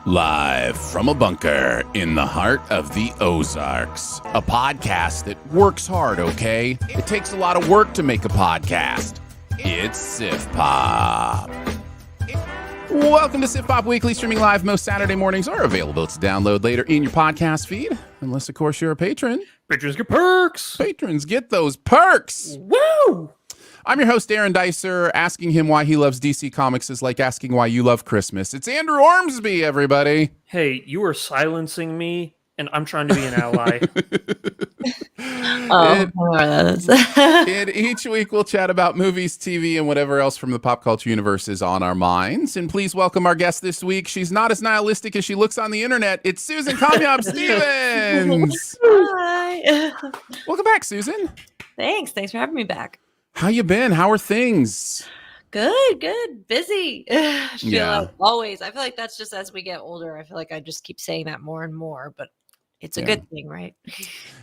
Live from a bunker in the heart of the Ozarks. A podcast that works hard, okay? It takes a lot of work to make a podcast. It's Sif Pop. Welcome to Sif Pop Weekly, streaming live most Saturday mornings, or available to download later in your podcast feed. Unless, of course, you're a patron. Patrons get perks. Patrons get those perks. Woo! I'm your host, Aaron Dicer. Asking him why he loves DC Comics is like asking why you love Christmas. It's Andrew Ormsby, everybody. Hey, you are silencing me, and I'm trying to be an ally. And each week we'll chat about movies, TV, and whatever else from the pop culture universe is on our minds. And please welcome our guest this week. She's not as nihilistic as she looks on the internet. It's Susan Kamyab Stevens. Hi. Welcome back, Susan. Thanks for having me back. How you been? How are things? Good. Busy. Yeah. Always. I feel like that's just as we get older. I feel like I just keep saying that more and more, but it's a good thing, right?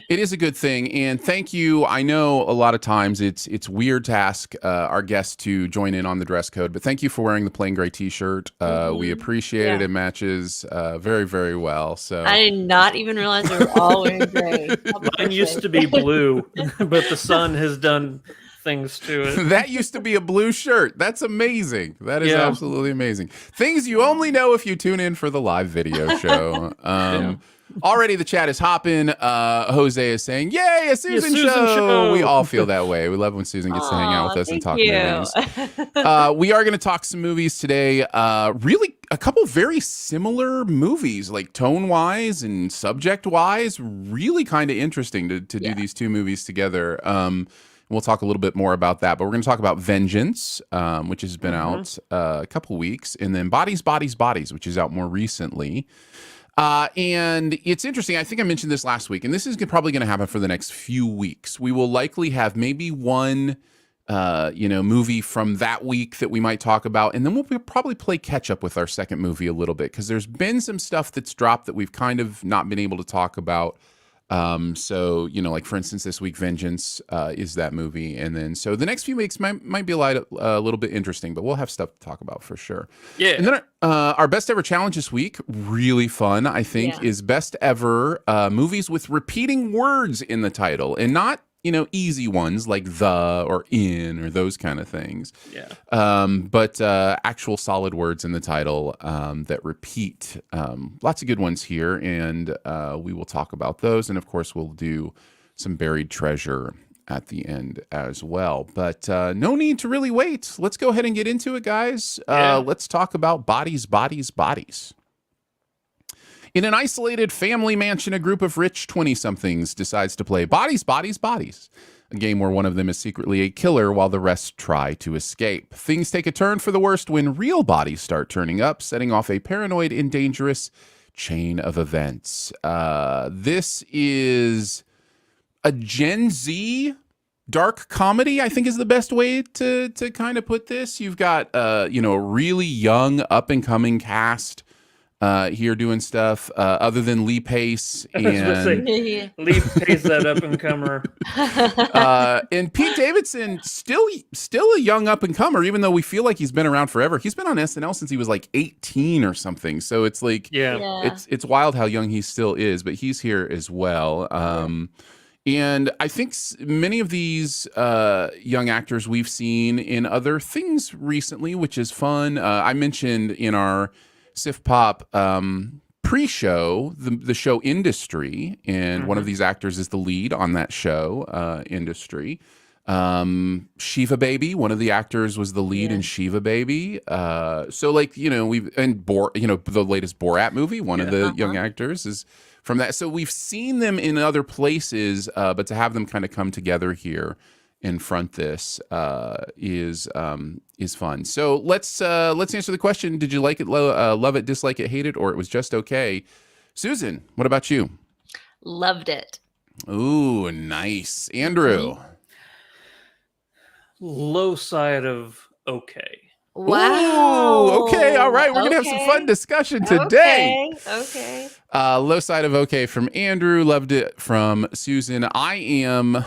It is a good thing, and thank you. I know a lot of times it's weird to ask our guests to join in on the dress code, but thank you for wearing the plain gray T-shirt. We appreciate it. It matches very, very well. So I did not even realize we were all wearing gray. Mine used to be blue, but the sun has done things to it. That used to be a blue shirt. That's amazing. That is absolutely amazing. Things you only know if you tune in for the live video show. Already the chat is hopping. Jose is saying, yay, a Susan show. We all feel that way. We love when Susan gets to hang out with us and talk movies. We are going to talk some movies today. Really a couple very similar movies, like tone-wise and subject-wise. Really kind of interesting to do these two movies together. We'll talk a little bit more about that, but we're going to talk about Vengeance, which has been out a couple weeks, and then Bodies, which is out more recently. And it's interesting. I think I mentioned this last week, and this is probably going to happen for the next few weeks. We will likely have maybe one, movie from that week that we might talk about, and then we'll probably play catch up with our second movie a little bit, because there's been some stuff that's dropped that we've kind of not been able to talk about. So, like for instance, this week, Vengeance is that movie. And then, so the next few weeks might be a little bit interesting, but we'll have stuff to talk about for sure. Yeah. And then our best ever challenge this week, really fun, I think, is best ever movies with repeating words in the title, and not, easy ones like the or in or those kind of things. Yeah. But actual solid words in the title that repeat. Lots of good ones here, and we will talk about those. And of course, we'll do some buried treasure at the end as well. But no need to really wait. Let's go ahead and get into it, guys. Let's talk about Bodies. In an isolated family mansion, a group of rich 20-somethings decides to play Bodies, a game where one of them is secretly a killer while the rest try to escape. Things take a turn for the worst when real bodies start turning up, setting off a paranoid and dangerous chain of events. This is a Gen Z dark comedy, I think is the best way to kind of put this. You've got, a really young, up-and-coming cast here doing stuff other than Lee Pace and Lee Pace, that up and comer, and Pete Davidson, still a young up and comer, even though we feel like he's been around forever. He's been on SNL since he was like 18 or something. So it's like it's wild how young he still is, but he's here as well. And I think many of these young actors we've seen in other things recently, which is fun. I mentioned in our Sif Pop pre-show the show Industry, and one of these actors is the lead on that show, Industry. Shiva Baby, one of the actors was the lead in Shiva Baby. So like, the latest Borat movie, one of the young actors is from that. So we've seen them in other places, but to have them kind of come together here and front this is fun. So let's answer the question: did you like it, love it, dislike it, hate it, or it was just okay? Susan, what about you? Loved it. Ooh, nice. Andrew, low side of okay. Wow. Ooh, okay, all right. We're gonna have some fun discussion today. Okay. Low side of okay from Andrew, loved it from Susan. I am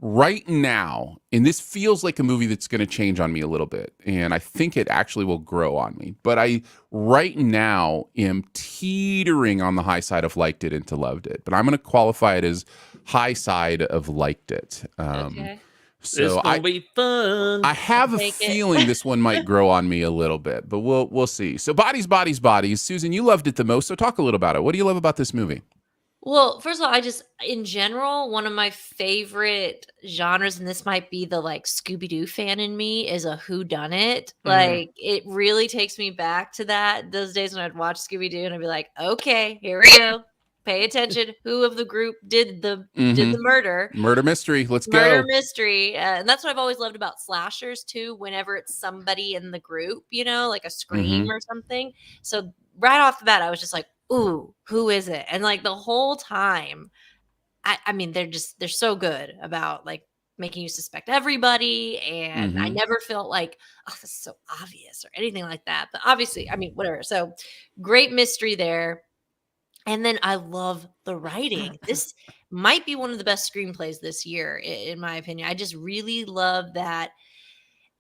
right now, and this feels like a movie that's going to change on me a little bit, and I think it actually will grow on me, but I right now am teetering on the high side of liked it into loved it, but I'm going to qualify it as high side of liked it. Okay. It's So gonna be fun. I have a Take it. feeling this one might grow on me a little bit, but we'll see. So bodies, bodies, bodies. Susan, you loved it the most, so talk a little about it. What do you love about this movie? Well, first of all, I just, in general, one of my favorite genres, and this might be the like Scooby Doo fan in me, is a who done it. Like, it really takes me back to those days when I'd watch Scooby Doo and I'd be like, okay, here we go. Pay attention. Who of the group did the murder? Murder mystery. Let's Murder go. mystery. And that's what I've always loved about slashers too. Whenever it's somebody in the group, like a scream or something. So right off the bat, I was just like, ooh, who is it? And like the whole time, I mean, they're so good about like making you suspect everybody. And I never felt like, oh, this is so obvious or anything like that. But obviously, I mean, whatever. So great mystery there. And then I love the writing. This might be one of the best screenplays this year, in my opinion. I just really love that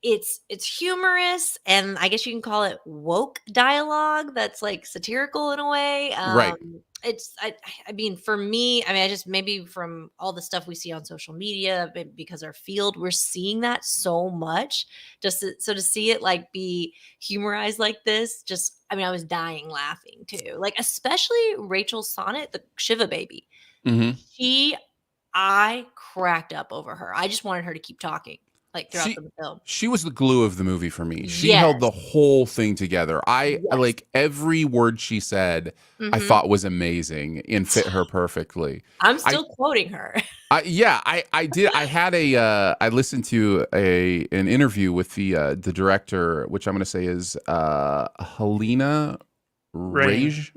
it's humorous, and I guess you can call it woke dialogue that's like satirical in a way. Right. It's I mean, for me, I mean, I just, maybe from all the stuff we see on social media, because our field, we're seeing that so much. So to see it like be humorized like this, just, I mean, I was dying laughing too. Like, especially Rachel Sonnet, the Shiva baby. I cracked up over her. I just wanted her to keep talking like throughout the film. She was the glue of the movie for me. She held the whole thing together. I like every word she said. I thought was amazing and fit her perfectly. I'm still quoting her. I did. I had I listened to an interview with the director, which I'm going to say is Helena Rajan,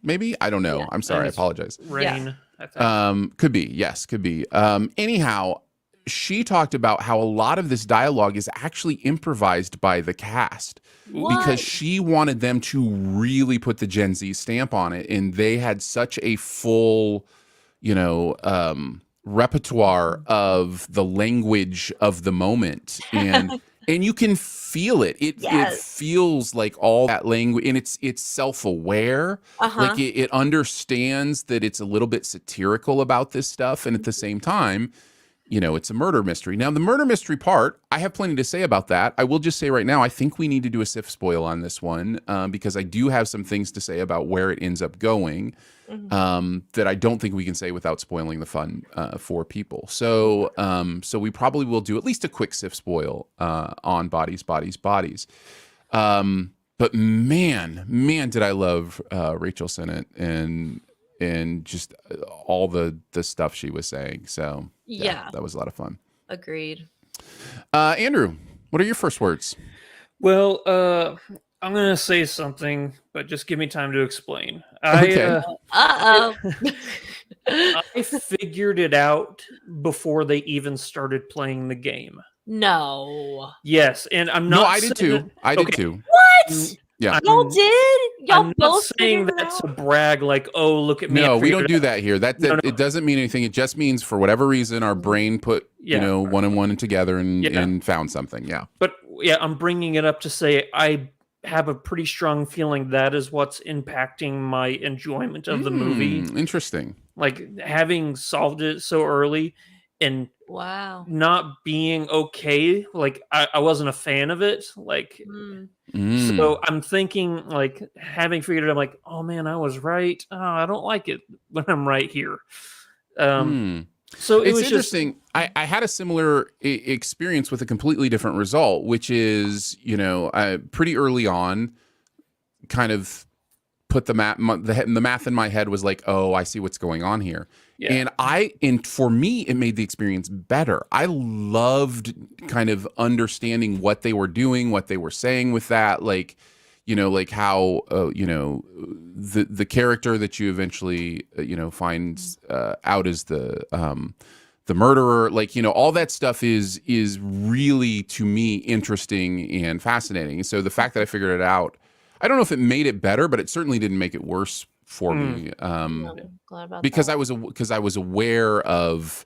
maybe. I don't know. Yeah. I'm sorry. I apologize. Rain. I think. Could be. Yes, could be. Anyhow, she talked about how a lot of this dialogue is actually improvised by the cast because she wanted them to really put the Gen Z stamp on it, and they had such a full, repertoire of the language of the moment, and you can feel it. It feels like all that language, and it's self-aware. Like it understands that it's a little bit satirical about this stuff, and at the same time, it's a murder mystery. Now, the murder mystery part, I have plenty to say about that. I will just say right now, I think we need to do a SIF spoil on this one because I do have some things to say about where it ends up going that I don't think we can say without spoiling the fun for people. So we probably will do at least a quick SIF spoil on Bodies, Bodies, Bodies. But man, did I love Rachel Sennett and just all the stuff she was saying. So yeah, that was a lot of fun. Agreed. Andrew, what are your first words? Well, I'm gonna say something, but just give me time to explain. Okay. I figured it out before they even started playing the game. No. Yes, and I'm not. No, I did too. I did too. What? Yeah. Y'all did? Y'all I'm both not saying figured it that's out? a brag, like, oh, look at me. No, I we don't figured do it that here. That No. It doesn't mean anything. It just means for whatever reason our brain put one and one together and found something. Yeah. But yeah, I'm bringing it up to say I have a pretty strong feeling that is what's impacting my enjoyment of the movie. Interesting. Like having solved it so early and Wow. not being okay. Like I wasn't a fan of it. Like Mm. so I'm thinking like having figured it out, I'm like, oh man, I was right. Oh, I don't like it when I'm right here. So it It's was interesting. I had a similar experience with a completely different result, which is, pretty early on, kind of put the math in my head was like, oh, I see what's going on here. Yeah. And for me, it made the experience better. I loved kind of understanding what they were doing, what they were saying with that, like how the character that you eventually finds out as the murderer, all that stuff is really, to me, interesting and fascinating. And so the fact that I figured it out, I don't know if it made it better, but it certainly didn't make it worse for me. Glad about because that. I was aware of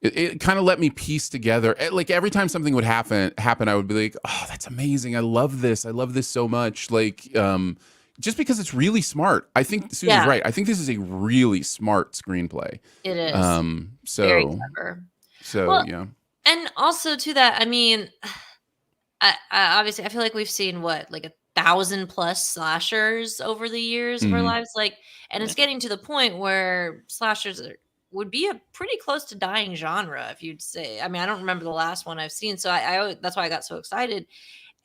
it kind of let me piece together. Like every time something would happen, I would be like, oh, that's amazing. I love this so much. Like, just because it's really smart. I think Susan's right. I think this is a really smart screenplay. It is. Very So, clever. so yeah. And also to that, I mean, I obviously I feel like we've seen like 1,000+ slashers over the years of our lives. Like, and it's getting to the point where slashers would be a pretty close to dying genre, if you'd say. I mean, I don't remember the last one I've seen, so I that's why I got so excited.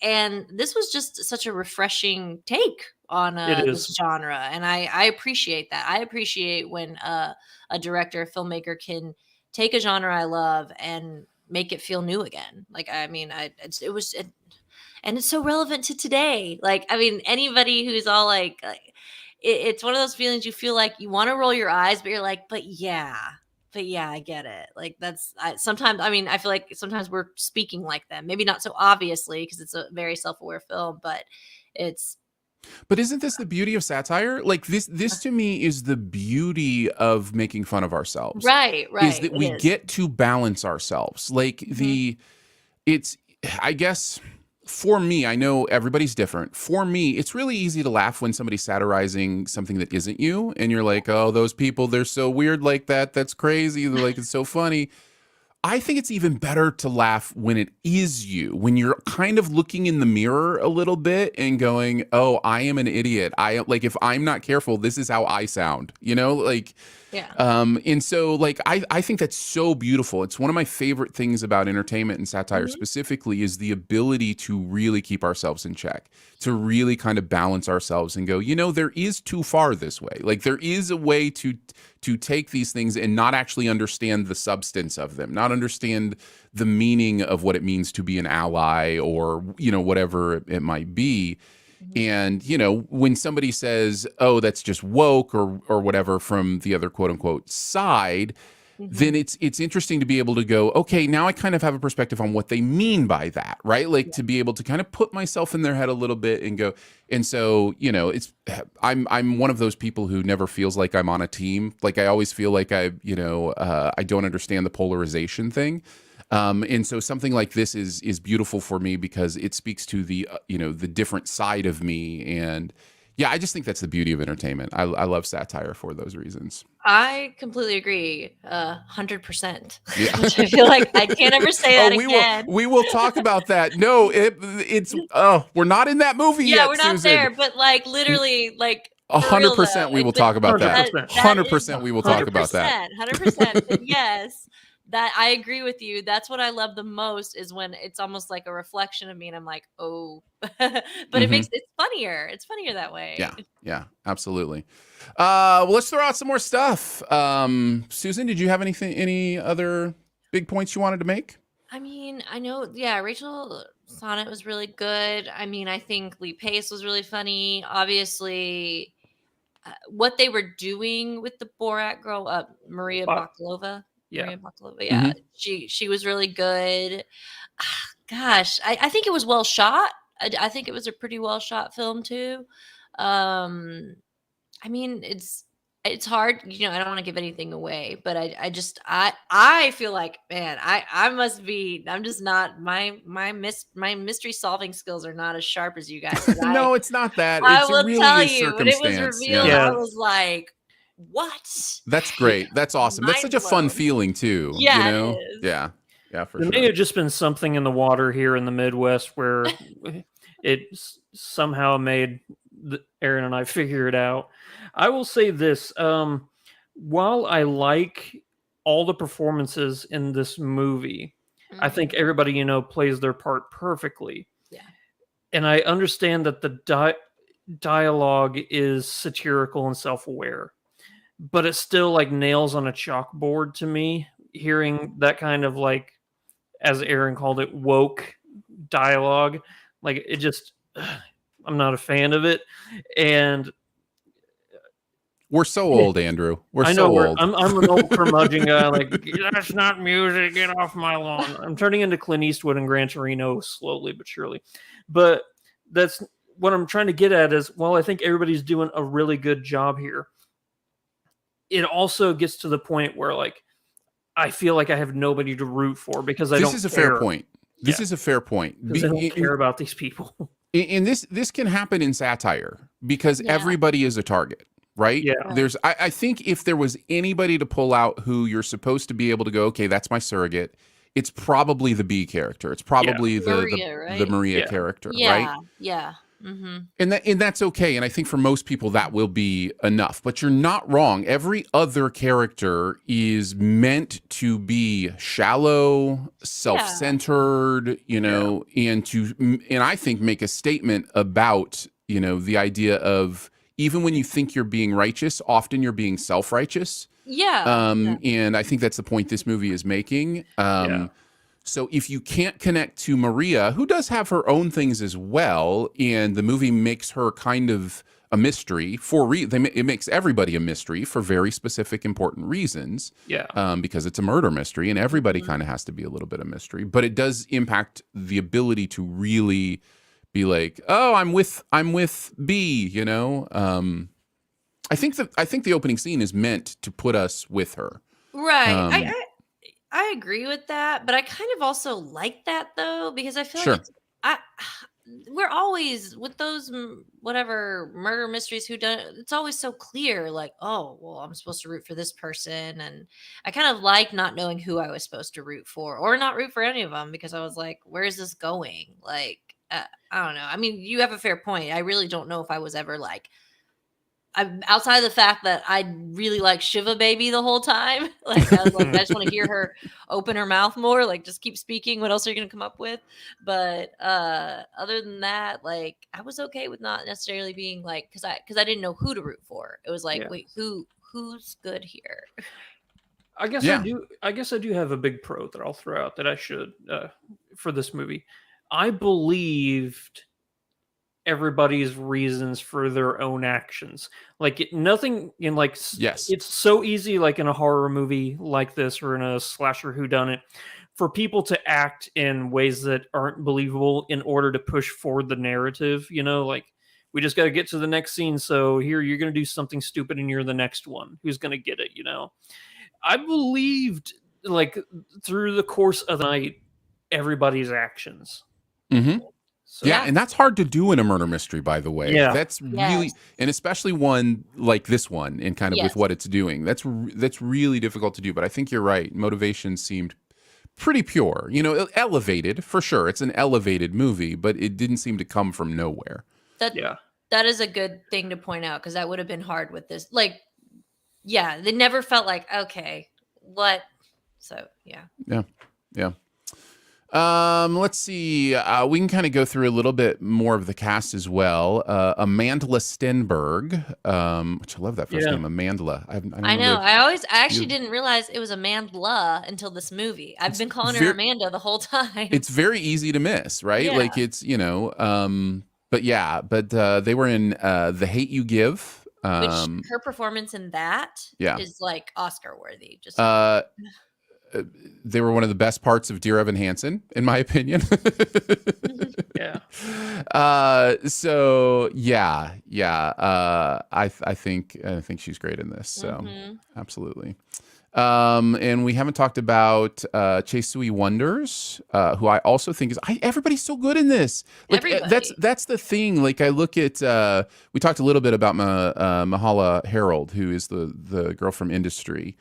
And this was just such a refreshing take on this genre, and I appreciate that. I appreciate when a director, a filmmaker can take a genre I love and make it feel new again. Like, I mean, and it's so relevant to today. Like, I mean, anybody who's all like it's one of those feelings you feel like you want to roll your eyes, but you're like, but yeah, I get it. Like, sometimes, I mean, I feel like sometimes we're speaking like them. Maybe not so obviously because it's a very self-aware film, but But isn't this the beauty of satire? Like this to me is the beauty of making fun of ourselves. Right. Is that we get to balance ourselves. Like I guess for me, I know everybody's different. For me, it's really easy to laugh when somebody's satirizing something that isn't you. And you're like, oh, those people, they're so weird like that. That's crazy. They're like, it's so funny. I think it's even better to laugh when it is you, when you're kind of looking in the mirror a little bit and going, oh, I am an idiot. If I'm not careful, this is how I sound, like, yeah. And so like, I think that's so beautiful. It's one of my favorite things about entertainment and satire specifically is the ability to really keep ourselves in check, to really kind of balance ourselves and go, there is too far this way. Like there is a way to take these things and not actually understand the substance of them, not understand the meaning of what it means to be an ally or, whatever it might be. And, when somebody says, oh, that's just woke or whatever from the other quote unquote side, then it's interesting to be able to go, okay, now I kind of have a perspective on what they mean by that, right? Like to be able to kind of put myself in their head a little bit and go, and so, I'm one of those people who never feels like I'm on a team. Like I always feel like I don't understand the polarization thing. And so something like this is beautiful for me because it speaks to the, the different side of me. And yeah, I just think that's the beauty of entertainment. I love satire for those reasons. I completely agree. 100%. Yeah. I feel like I can't ever say that again. We will talk about that. No, it's we're not in that movie yet. Yeah, we're not Susan. there, but like literally, like 100% we will talk about that. 100% we will talk about that. 100%. Yes. That I agree with you. That's what I love the most is when it's almost like a reflection of me and I'm like, oh, but it's funnier. It's funnier that way. Yeah, absolutely. Well, let's throw out some more stuff. Susan, did you have any other big points you wanted to make? I mean, I know, Rachel Sonnet was really good. I mean, I think Lee Pace was really funny. Obviously, what they were doing with the Borat girl, Maria Bakalova. Yeah. Maria Bakalova. Yeah. She was really good. Gosh, I think it was well shot. I think it was a pretty well shot film too. I mean, it's hard, I don't want to give anything away, but I feel like, man, I'm just not, my mystery solving skills are not as sharp as you guys. No, it's not that. I It's will really tell a you, when it was circumstance. revealed, I was like, what? That's great. That's awesome. That's such a fun feeling too. Yeah, it is. Yeah, for sure. There may have just been something in the water here in the Midwest where it somehow made Aaron and I figure it out. I will say this. While I like all the performances in this movie, I think everybody, plays their part perfectly. Yeah. And I understand that the dialogue is satirical and self-aware, but it still like nails on a chalkboard to me, hearing that kind of like, as Aaron called it, woke dialogue. Like it just, I'm not a fan of it. And we're so old, Andrew. We're so old. I'm an old curmudgeon guy. Like, that's not music. Get off my lawn. I'm turning into Clint Eastwood and Gran Torino slowly but surely. But that's what I'm trying to get at is, while I think everybody's doing a really good job here, it also gets to the point where, like, I feel like I have nobody to root for because I This don't is a care. fair point. This is a fair point. Because I don't care about these people. And this can happen in satire because everybody is a target, right? Yeah. I think if there was anybody to pull out who you're supposed to be able to go, okay, that's my surrogate, it's probably the B character. It's probably the Maria character, right? Yeah. Mm-hmm. And that's okay. And I think for most people that will be enough. But you're not wrong. Every other character is meant to be shallow, self-centered, and I think make a statement about, the idea of even when you think you're being righteous, often you're being self-righteous. And I think that's the point this movie is making. So if you can't connect to Maria, who does have her own things as well, and the movie makes her kind of a mystery it makes everybody a mystery for very specific, important reasons. Because it's a murder mystery, and everybody kind of has to be a little bit of mystery. But it does impact the ability to really be like, oh, I'm with B. I think the opening scene is meant to put us with her. Right. I agree with that, but I kind of also like that though, because I feel like we're always with those whatever murder mysteries it's always so clear, like, oh, well, I'm supposed to root for this person, and I kind of like not knowing who I was supposed to root for or not root for any of them, because I was like, where is this going? Like, I don't know. I mean, you have a fair point. I really don't know if I was ever like, outside of the fact that I really like Shiva Baby the whole time. Like, I was like, I just want to hear her open her mouth more. Like, just keep speaking. What else are you going to come up with? But other than that, like, I was okay with not necessarily being like, because I didn't know who to root for. It was like, wait, who's good here? I guess I do have a big pro that I'll throw out that I should for this movie. I believed everybody's reasons for their own actions. Like, nothing in like, it's so easy, like in a horror movie like this or in a slasher whodunit, for people to act in ways that aren't believable in order to push forward the narrative. Like, we just got to get to the next scene. So here you're going to do something stupid and you're the next one. Who's going to get it? I believed, like, through the course of the night, everybody's actions. Mm-hmm. So, and that's hard to do in a murder mystery, by the way. That's really, and especially one like this one, and kind of with what it's doing. That's really difficult to do. But I think you're right. Motivation seemed pretty pure. Elevated for sure. It's an elevated movie, but it didn't seem to come from nowhere. That is a good thing to point out, because that would have been hard with this. Like, they never felt like, okay, what? So yeah. Let's see. We can kind of go through a little bit more of the cast as well. Amandla Stenberg, which I love that first name, Amandla. I know. I actually didn't realize it was Amandla until this movie. I've been calling her Amanda the whole time. It's very easy to miss, right? Yeah. Like, it's, but they were in The Hate U Give. Which her performance in that is like Oscar worthy. Just they were one of the best parts of Dear Evan Hansen, in my opinion. I think she's great in this. So absolutely. And we haven't talked about Chase Sui Wonders, who I also think is everybody's so good in this. Like, that's the thing. Like, I look at we talked a little bit about Mahala Harold, who is the girl from Industry.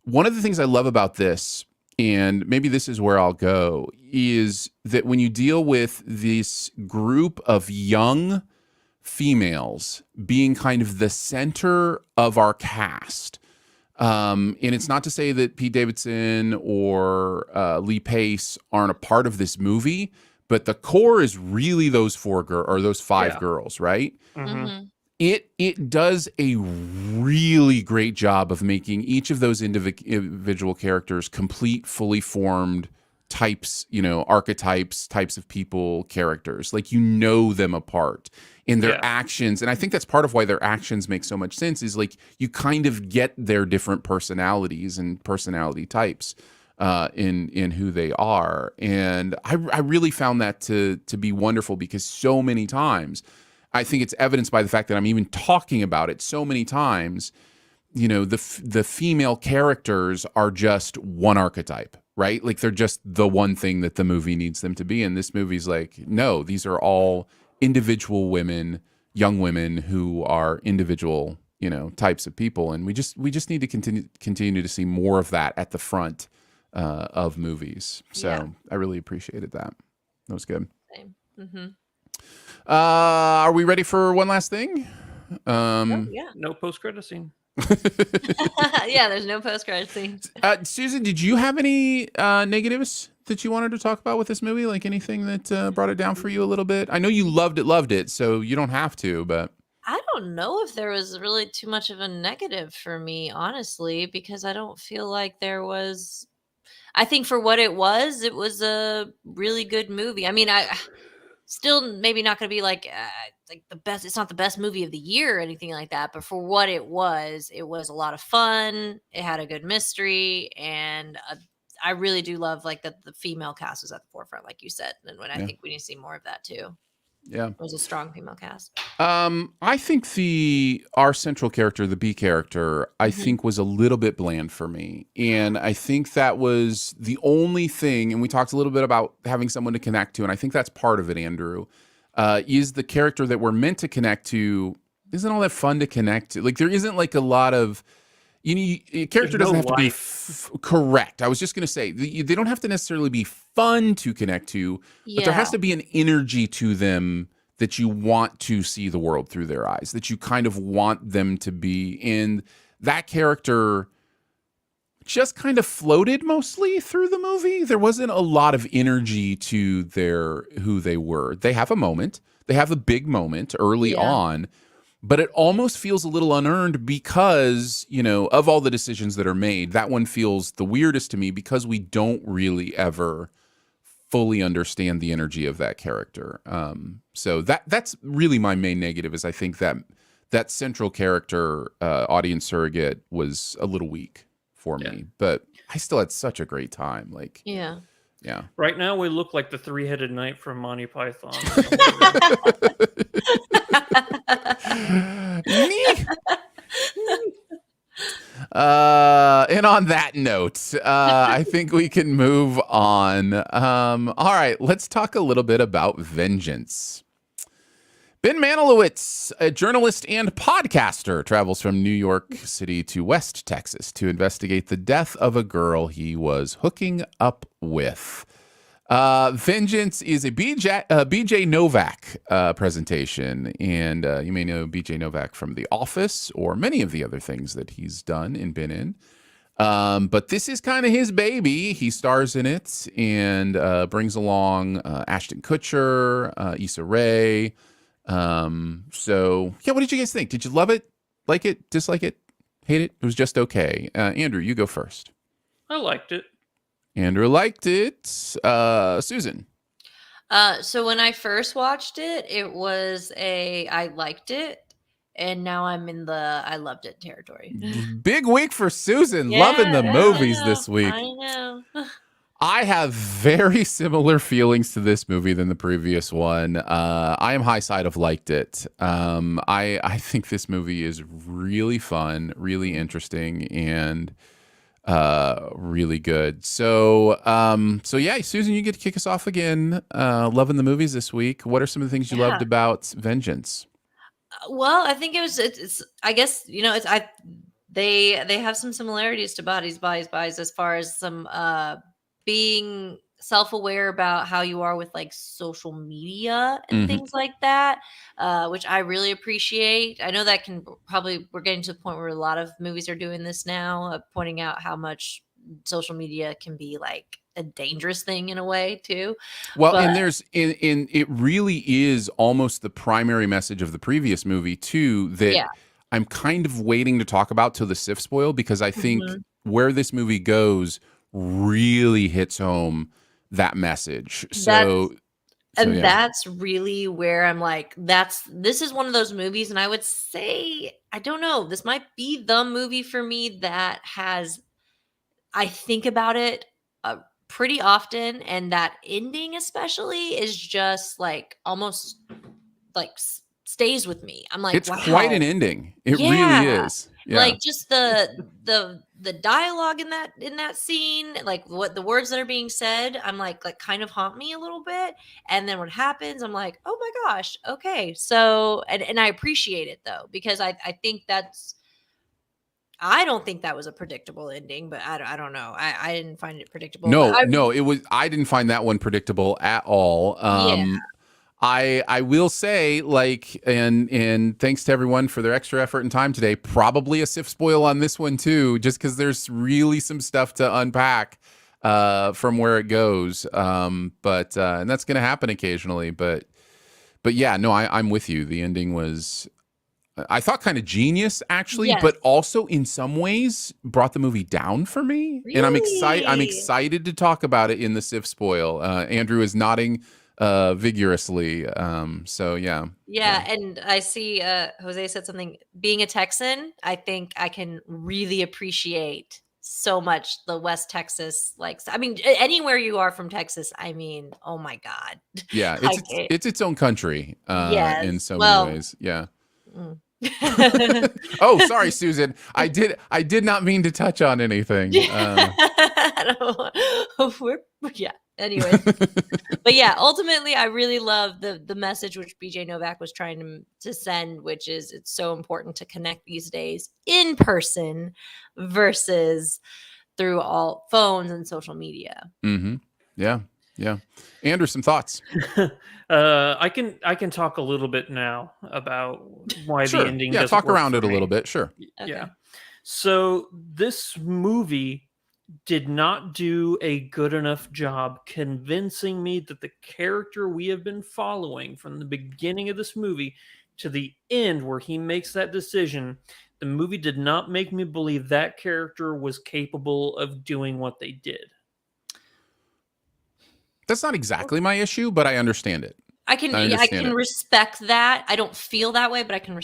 One of the things I love about this, and maybe this is where I'll go, is that when you deal with this group of young females being kind of the center of our cast, and it's not to say that Pete Davidson or Lee Pace aren't a part of this movie, but the core is really those those five girls, right? Mm-hmm. It does a really great job of making each of those individual characters complete, fully formed types, archetypes, types of people, characters. Like, them apart in their actions. And I think that's part of why their actions make so much sense, is like, you kind of get their different personalities and personality types in who they are. And I really found that to be wonderful, because so many times, I think it's evidenced by the fact that I'm even talking about it so many times, the female characters are just one archetype, right? Like they're just the one thing that the movie needs them to be. And this movie's like, no, these are all individual women, young women who are individual, types of people. And we just need to continue to see more of that at the front of movies. So I really appreciated that. That was good. Same. Mm-hmm. Are we ready for one last thing? Yeah. No post-credit scene. Yeah, there's no post-credit scene. Susan, did you have any negatives that you wanted to talk about with this movie? Like anything that brought it down for you a little bit? I know you loved it, so you don't have to, but I don't know if there was really too much of a negative for me, honestly, because I don't feel like there was. I think for what it was a really good movie. I mean, I still maybe not going to be like the best. It's not the best movie of the year or anything like that. But for what it was a lot of fun. It had a good mystery, and I really do love like that the female cast was at the forefront, like you said. And I think we need to see more of that too. Yeah, it was a strong female cast. I think our central character, the B character, I think was a little bit bland for me, and I think that was the only thing. And we talked a little bit about having someone to connect to, and I think that's part of it. Andrew, is the character that we're meant to connect to isn't all that fun to connect to. Like there isn't like a lot of. A character doesn't have to be correct. I was just going to say they don't have to necessarily be fun to connect to, but there has to be an energy to them that you want to see the world through their eyes, that you kind of want them to be. And that character just kind of floated mostly through the movie. There wasn't a lot of energy to who they were. They have a moment. They have a big moment early on. But it almost feels a little unearned because, of all the decisions that are made, that one feels the weirdest to me because we don't really ever fully understand the energy of that character. So that's really my main negative is I think that central character audience surrogate was a little weak for me. But I still had such a great time. Like, yeah. Right now we look like the three-headed knight from Monty Python. And on that note, I think we can move on. All right, let's talk a little bit about Vengeance. Ben Manilowitz, a journalist and podcaster, travels from New York City to West Texas to investigate the death of a girl he was hooking up with. Vengeance is a BJ Novak presentation, and you may know BJ Novak from The Office or many of the other things that he's done and been in. But this is kind of his baby. He stars in it and brings along Ashton Kutcher, Issa Rae. So, what did you guys think? Did you love it? Like it? Dislike it? Hate it? It was just okay. Andrew, you go first. I liked it. Andrew liked it. Susan. So when I first watched it, I liked it. And now I'm in the I loved it territory. Big week for Susan. Loving the movies this week. I know. I have very similar feelings to this movie than the previous one. I am high side of liked it. I think this movie is really fun, really interesting, and really good. So yeah, Susan, you get to kick us off again. Loving the movies this week. What are some of the things you loved about Vengeance? Well, I think it's I guess, they have some similarities to Bodies as far as some being self-aware about how you are with like social media and things like that, which I really appreciate. I know that we're getting to the point where a lot of movies are doing this now, pointing out how much social media can be like a dangerous thing in a way too. Well, and it really is almost the primary message of the previous movie too, that I'm kind of waiting to talk about till the Sif spoil, because I think where this movie goes really hits home that message. That's really where I'm like, this is one of those movies, and I would say, I don't know, this might be the movie for me that I think about it pretty often, and that ending especially is just like almost like stays with me. I'm like, it's quite an ending. It really is. Like just the dialogue in that scene, like what the words that are being said, I'm like kind of haunt me a little bit. And then what happens, I'm like, oh my gosh, okay. So and I appreciate it though, because I think I don't think that was a predictable ending, but I don't know. I didn't find it predictable. No, it was. I didn't find that one predictable at all. Yeah. I will say, like, and thanks to everyone for their extra effort and time today. Probably a SIF spoil on this one too, just because there's really some stuff to unpack from where it goes. But and that's going to happen occasionally. But yeah, no, I'm with you. The ending was, I thought, kind of genius actually, Yes. but also in some ways brought the movie down for me. And I'm excited to talk about it in the SIF spoil. Andrew is nodding vigorously. So yeah. And I see Jose said something, being a Texan, I think I can really appreciate so much the West Texas, like, I mean, anywhere you are from Texas, I mean, oh my God. Yeah, it's its own country in so many ways. Yeah. Oh, sorry, Susan. I did not mean to touch on anything. Anyway. But yeah, ultimately I really love the message which BJ Novak was trying to send, which is it's so important to connect these days in person versus through all phones and social media. Mm-hmm. Yeah. Andrew, some thoughts? I can talk a little bit now about why the ending doesn't talk work around it a me. little bit. Sure. Okay. Yeah. So this movie did not do a good enough job convincing me that the character we have been following from the beginning of this movie to the end where he makes that decision, the movie did not make me believe that character was capable of doing what they did. That's not exactly my issue, but I understand it. I can respect that. I don't feel that way, but I can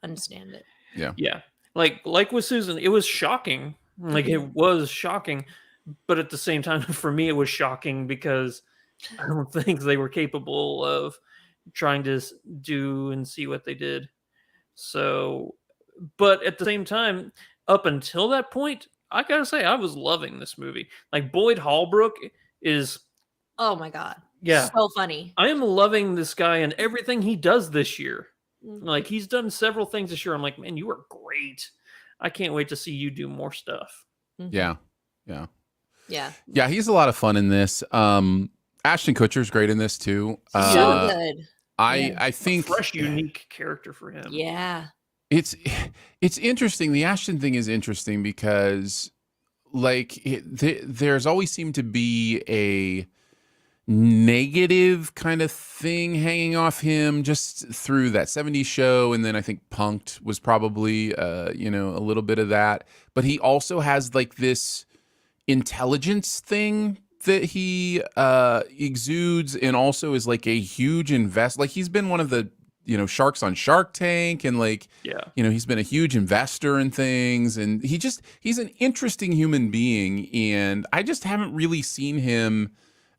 understand it. Yeah. Like with Susan, it was shocking. Like it was shocking, but at the same time, for me, it was shocking because I don't think they were capable of trying to do and see what they did. So, but at the same time, up until that point, I gotta say, I was loving this movie. Like Boyd Holbrook is, oh my God, yeah, so funny. I am loving this guy and everything he does this year. Like he's done several things this year. I'm like, man, you are great. I can't wait to see you do more stuff. Yeah. He's a lot of fun in this. Ashton Kutcher's great in this too. So good. I think a fresh, unique character for him. Yeah. It's interesting. The Ashton thing is interesting because, like, there's always seemed to be a negative kind of thing hanging off him just through that 70s show, and then I think Punk'd was probably a little bit of that, but he also has like this intelligence thing that he exudes, and also is like a huge like he's been one of the sharks on Shark Tank, and like he's been a huge investor in things, and he's an interesting human being, and I just haven't really seen him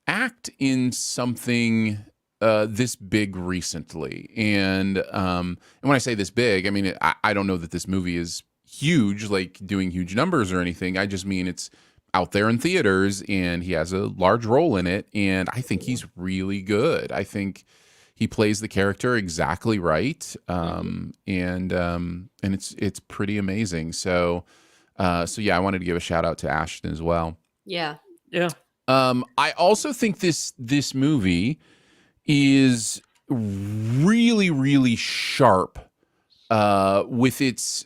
act in something this big recently. And when I say this big, I mean I don't know that this movie is huge, like doing huge numbers or anything. I just mean it's out there in theaters and he has a large role in it, and I think he's really good. I think he plays the character exactly right, and it's pretty amazing. So yeah, I wanted to give a shout out to Ashton as well. Yeah. I also think this movie is really, really sharp with its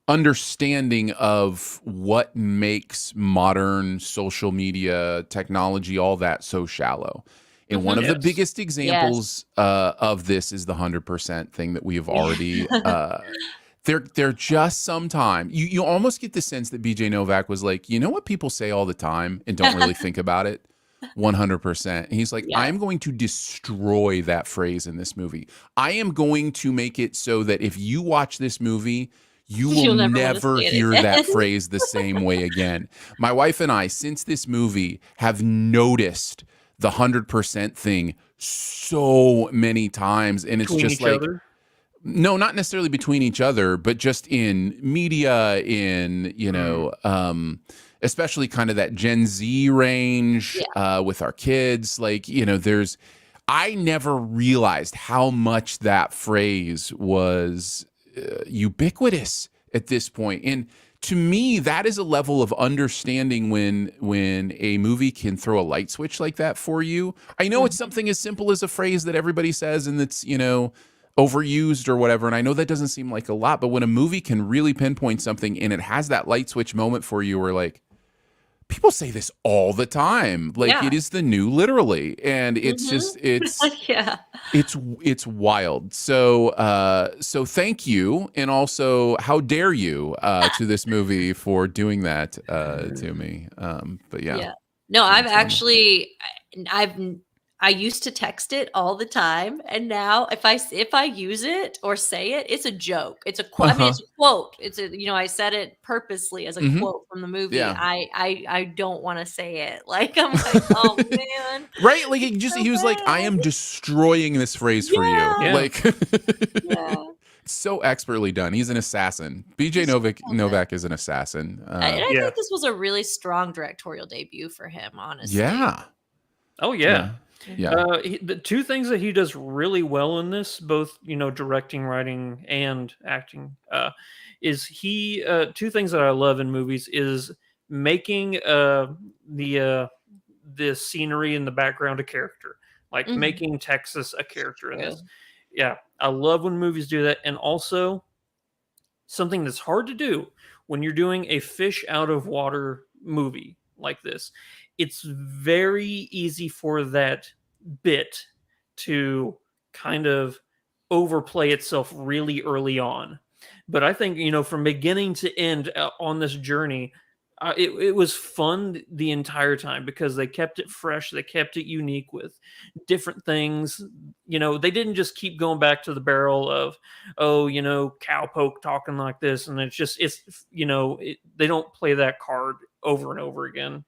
understanding of what makes modern social media technology, all that, so shallow. And one of the biggest examples of this is the 100% thing that we have already they're just sometimes you almost get the sense that BJ Novak was like, you know what people say all the time and don't really think about it? 100%. And he's like, I am going to destroy that phrase in this movie. I am going to make it so that if you watch this movie, you will never hear that phrase the same way again. My wife and I, since this movie, have noticed the 100% thing so many times, and it's just like, No, not necessarily between each other, but just in media, in, especially kind of that Gen Z range with our kids. Like, I never realized how much that phrase was ubiquitous at this point. And to me, that is a level of understanding when a movie can throw a light switch like that for you. I know it's something as simple as a phrase that everybody says and that's, overused or whatever. And I know that doesn't seem like a lot, but when a movie can really pinpoint something and it has that light switch moment for you where like, people say this all the time. Like it is the new literally. And it's just, it's wild. So thank you. And also how dare you to this movie for doing that to me. But yeah. No, I used to text it all the time, and now if I use it or say it, it's a joke. It's a quote. I mean, it's a quote. It's I said it purposely as a quote from the movie. Yeah. I don't want to say it. Like I'm like, oh man, right? Like he was like, I am destroying this phrase for you. Yeah. Like, so expertly done. He's an assassin. BJ Novak is an assassin. And I think this was a really strong directorial debut for him. Honestly. Yeah. Oh yeah. Yeah. The two things that he does really well in this, both directing, writing, and acting, is two things that I love in movies is making the scenery in the background a character, like making Texas a character in this. Yeah, I love when movies do that, and also something that's hard to do when you're doing a fish out of water movie like this. It's very easy for that bit to kind of overplay itself really early on. But I think, from beginning to end on this journey, it was fun the entire time because they kept it fresh. They kept it unique with different things. They didn't just keep going back to the barrel of, cowpoke talking like this. And they don't play that card over and over again.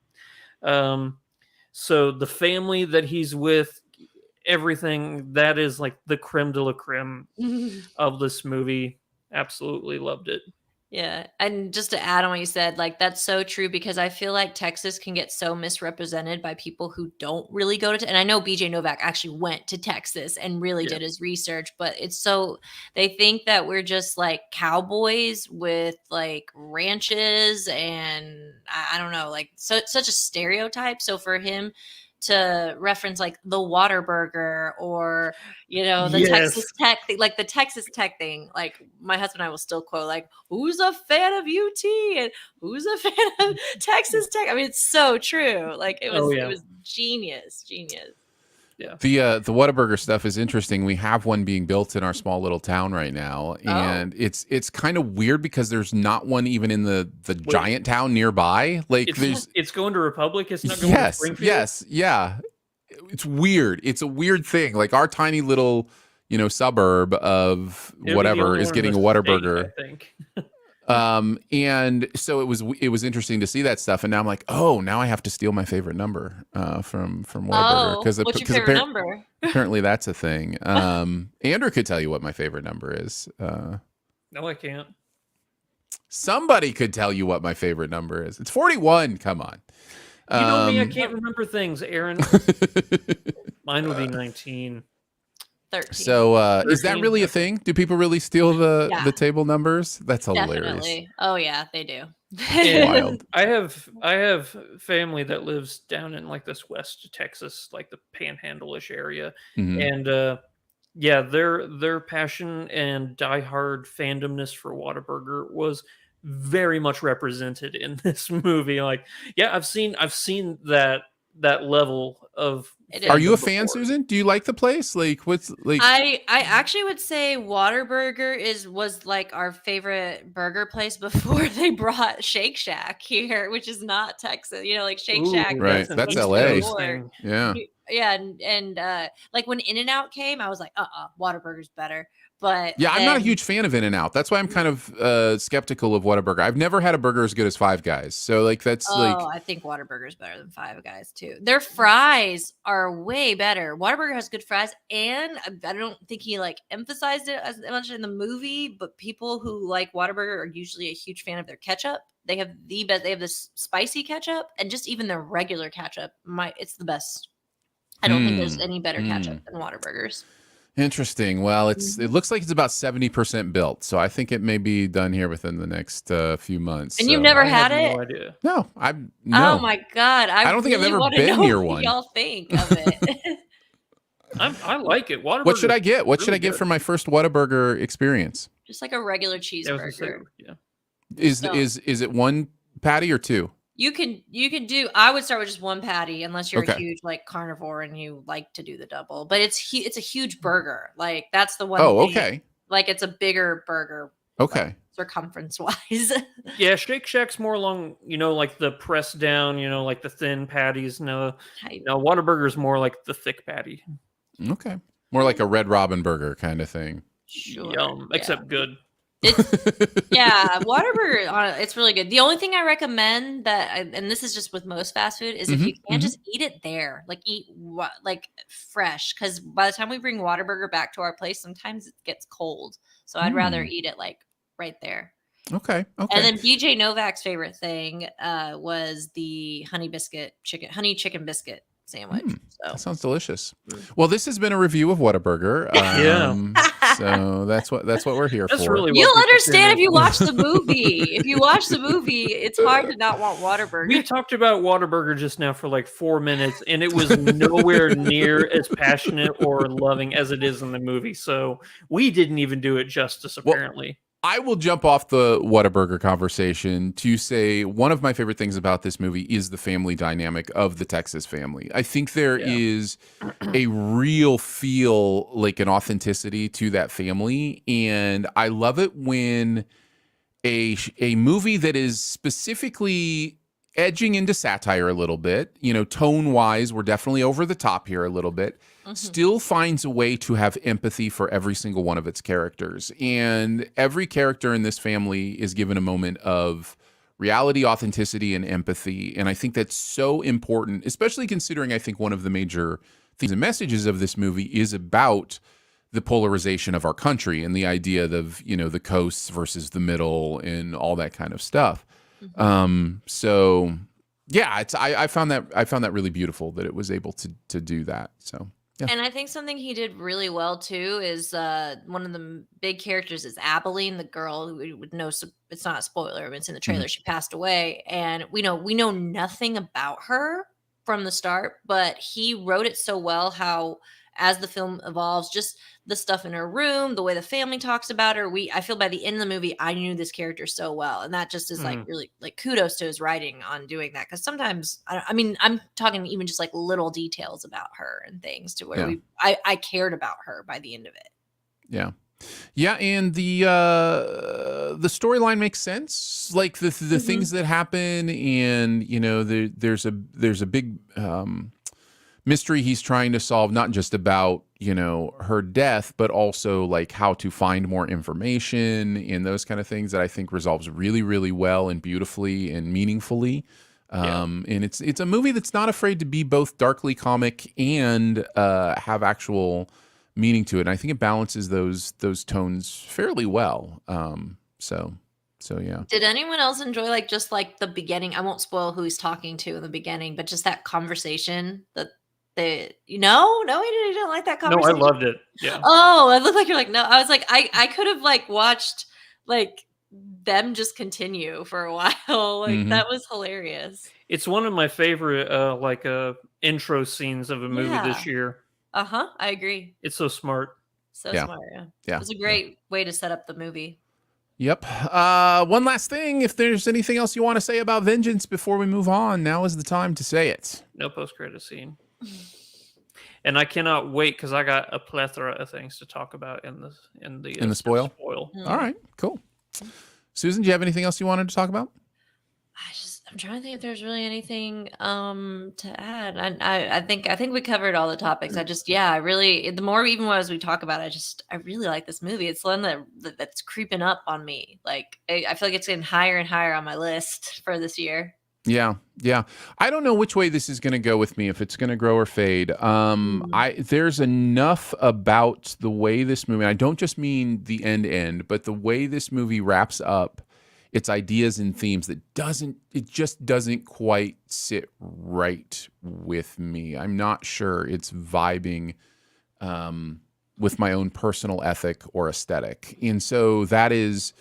So the family that he's with, everything that is like the creme de la creme of this movie. Absolutely loved it. Yeah. And just to add on what you said, like that's so true because I feel like Texas can get so misrepresented by people who don't really go to, and I know BJ Novak actually went to Texas and really did his research, but they think that we're just like cowboys with like ranches and I don't know, like such a stereotype. So for him to reference like the Whataburger or the Texas Tech thing, like the Texas Tech thing, like my husband and I will still quote like, who's a fan of UT and who's a fan of Texas Tech? I mean, it's so true. Like it was genius. Yeah. The Whataburger stuff is interesting. We have one being built in our small little town right now, and it's kind of weird because there's not one even in the giant town nearby. Like it's going to Republic. It's not going to Springfield. Yes, yeah. It's weird. It's a weird thing. Like our tiny little suburb of whatever is getting a Whataburger. I think. And so it was interesting to see that stuff, and now I'm like, oh, now I have to steal my favorite number from Whataburger because what's your favorite number? Apparently that's a thing. Andrew could tell you what my favorite number is. No, I can't. Somebody could tell you what my favorite number is. It's 41. Come on. You know me, I can't remember things, Aaron. Mine would be 19. 13. So is that really a thing? Do people really steal the table numbers? That's hilarious. Definitely. Oh yeah, they do. Wild. I have family that lives down in like this West Texas, like the Panhandle-ish area, and their passion and diehard fandomness for Whataburger was very much represented in this movie. Like, I've seen that level of. Are you a fan, Susan? Do you like the place? Like, what's like? I actually would say Whataburger was like our favorite burger place before they brought Shake Shack here, which is not Texas. Like Shake Shack, right? That's LA. Yeah. Yeah, and like when In-N-Out came, I was like, Whataburger's better. But Yeah, I'm not a then- huge fan of In-N-Out. That's why I'm kind of skeptical of Whataburger. I've never had a burger as good as Five Guys. So like that's like I think Whataburger's better than Five Guys too. Their fries are way better. Whataburger has good fries, and I don't think he like emphasized it as much in the movie. But people who like Whataburger are usually a huge fan of their ketchup. They have the best. They have this spicy ketchup, and just even their regular ketchup. It's the best. I don't think there's any better ketchup than Whataburger's. interesting. Well, it looks like it's about 70% built, so I think it may be done here within the next few months. And so. you've never I had have it? no idea. No, no. Oh my god! I don't think I've really ever wanna been know near what one. Y'all think of it? I like it. Whataburger. What should I get? What should really I get good. for my first Whataburger experience? Just like a regular Yeah, I was gonna say, cheeseburger. yeah. Is it one patty or two? You can do. I would start with just one patty, unless you're a Okay. huge like carnivore and you like to do the double. But it's a huge burger. Like that's the one. Oh, thing. okay. Like it's a bigger burger. Okay. Circumference wise. Yeah, Shake Shack's more along, like the press down, like the thin patties. No, Whataburger's more like the thick patty. Okay. More like a Red Robin burger kind of thing. Sure. Yum, yeah. except good. Yeah, Whataburger, it's really good. The only thing I recommend and this is just with most fast food, is if you can't just eat it there, like eat like fresh. Because by the time we bring Whataburger back to our place, sometimes it gets cold. So I'd rather eat it like right there. Okay. Okay. And then BJ Novak's favorite thing was the honey chicken biscuit sandwich. That sounds delicious. Well, this has been a review of Whataburger. So that's what we're here for. Really what You'll people understand if do. you watch the movie. If you watch the movie, it's hard to not want Whataburger. We talked about Whataburger just now for like 4 minutes, and it was nowhere near as passionate or loving as it is in the movie. So we didn't even do it justice, apparently. I will jump off the Whataburger conversation to say one of my favorite things about this movie is the family dynamic of the Texas family. I think there is a real feel, like an authenticity to that family. And I love it when a movie that is specifically edging into satire a little bit, tone wise, we're definitely over the top here a little bit, still finds a way to have empathy for every single one of its characters. And every character in this family is given a moment of reality, authenticity, and empathy. And I think that's so important, especially considering I think one of the major themes and messages of this movie is about the polarization of our country and the idea of, the coasts versus the middle and all that kind of stuff. So yeah, I found that really beautiful that it was able to do that. So yeah. And I think something he did really well too is one of the big characters is Abilene, the girl who would know. It's not a spoiler. It's in the trailer. She passed away, and we know nothing about her from the start. But he wrote it so well. How as the film evolves, just the stuff in her room, the way the family talks about her. I feel by the end of the movie, I knew this character so well. And that just is like really like kudos to his writing on doing that. Cause sometimes, I'm talking even just like little details about her and things to where I cared about her by the end of it. Yeah. Yeah. And the storyline makes sense. Like the things that happen and, there's a big, mystery he's trying to solve, not just about her death, but also like how to find more information and those kind of things that I think resolves really, really well and beautifully and meaningfully. And it's a movie that's not afraid to be both darkly comic and have actual meaning to it. And I think it balances those tones fairly well. So yeah. Did anyone else enjoy like just like the beginning? I won't spoil who he's talking to in the beginning, but just that conversation that. No, you didn't like that conversation. No, I loved it. Yeah. Oh, it looked like you're like, no. I was like, I could have like watched like them just continue for a while. Like that was hilarious. It's one of my favorite intro scenes of a movie this year. I agree. It's so smart. Smart. Yeah. It was a great way to set up the movie. Yep. One last thing. If there's anything else you want to say about Vengeance before we move on, now is the time to say it. No post-credit scene. And I cannot wait because I got a plethora of things to talk about in the spoil. All right, cool. Susan, do you have anything else you wanted to talk about? I'm trying to think if there's really anything to add. I think we covered all the topics. I really, the more even as we talk about it, I really like this movie. It's one that's creeping up on me. Like I feel like it's getting higher and higher on my list for this year. Yeah, yeah. I don't know which way this is going to go with me, if it's going to grow or fade. There's enough about the way this movie, I don't just mean the end, but the way this movie wraps up its ideas and themes that it just doesn't quite sit right with me. I'm not sure it's vibing with my own personal ethic or aesthetic. And so that is,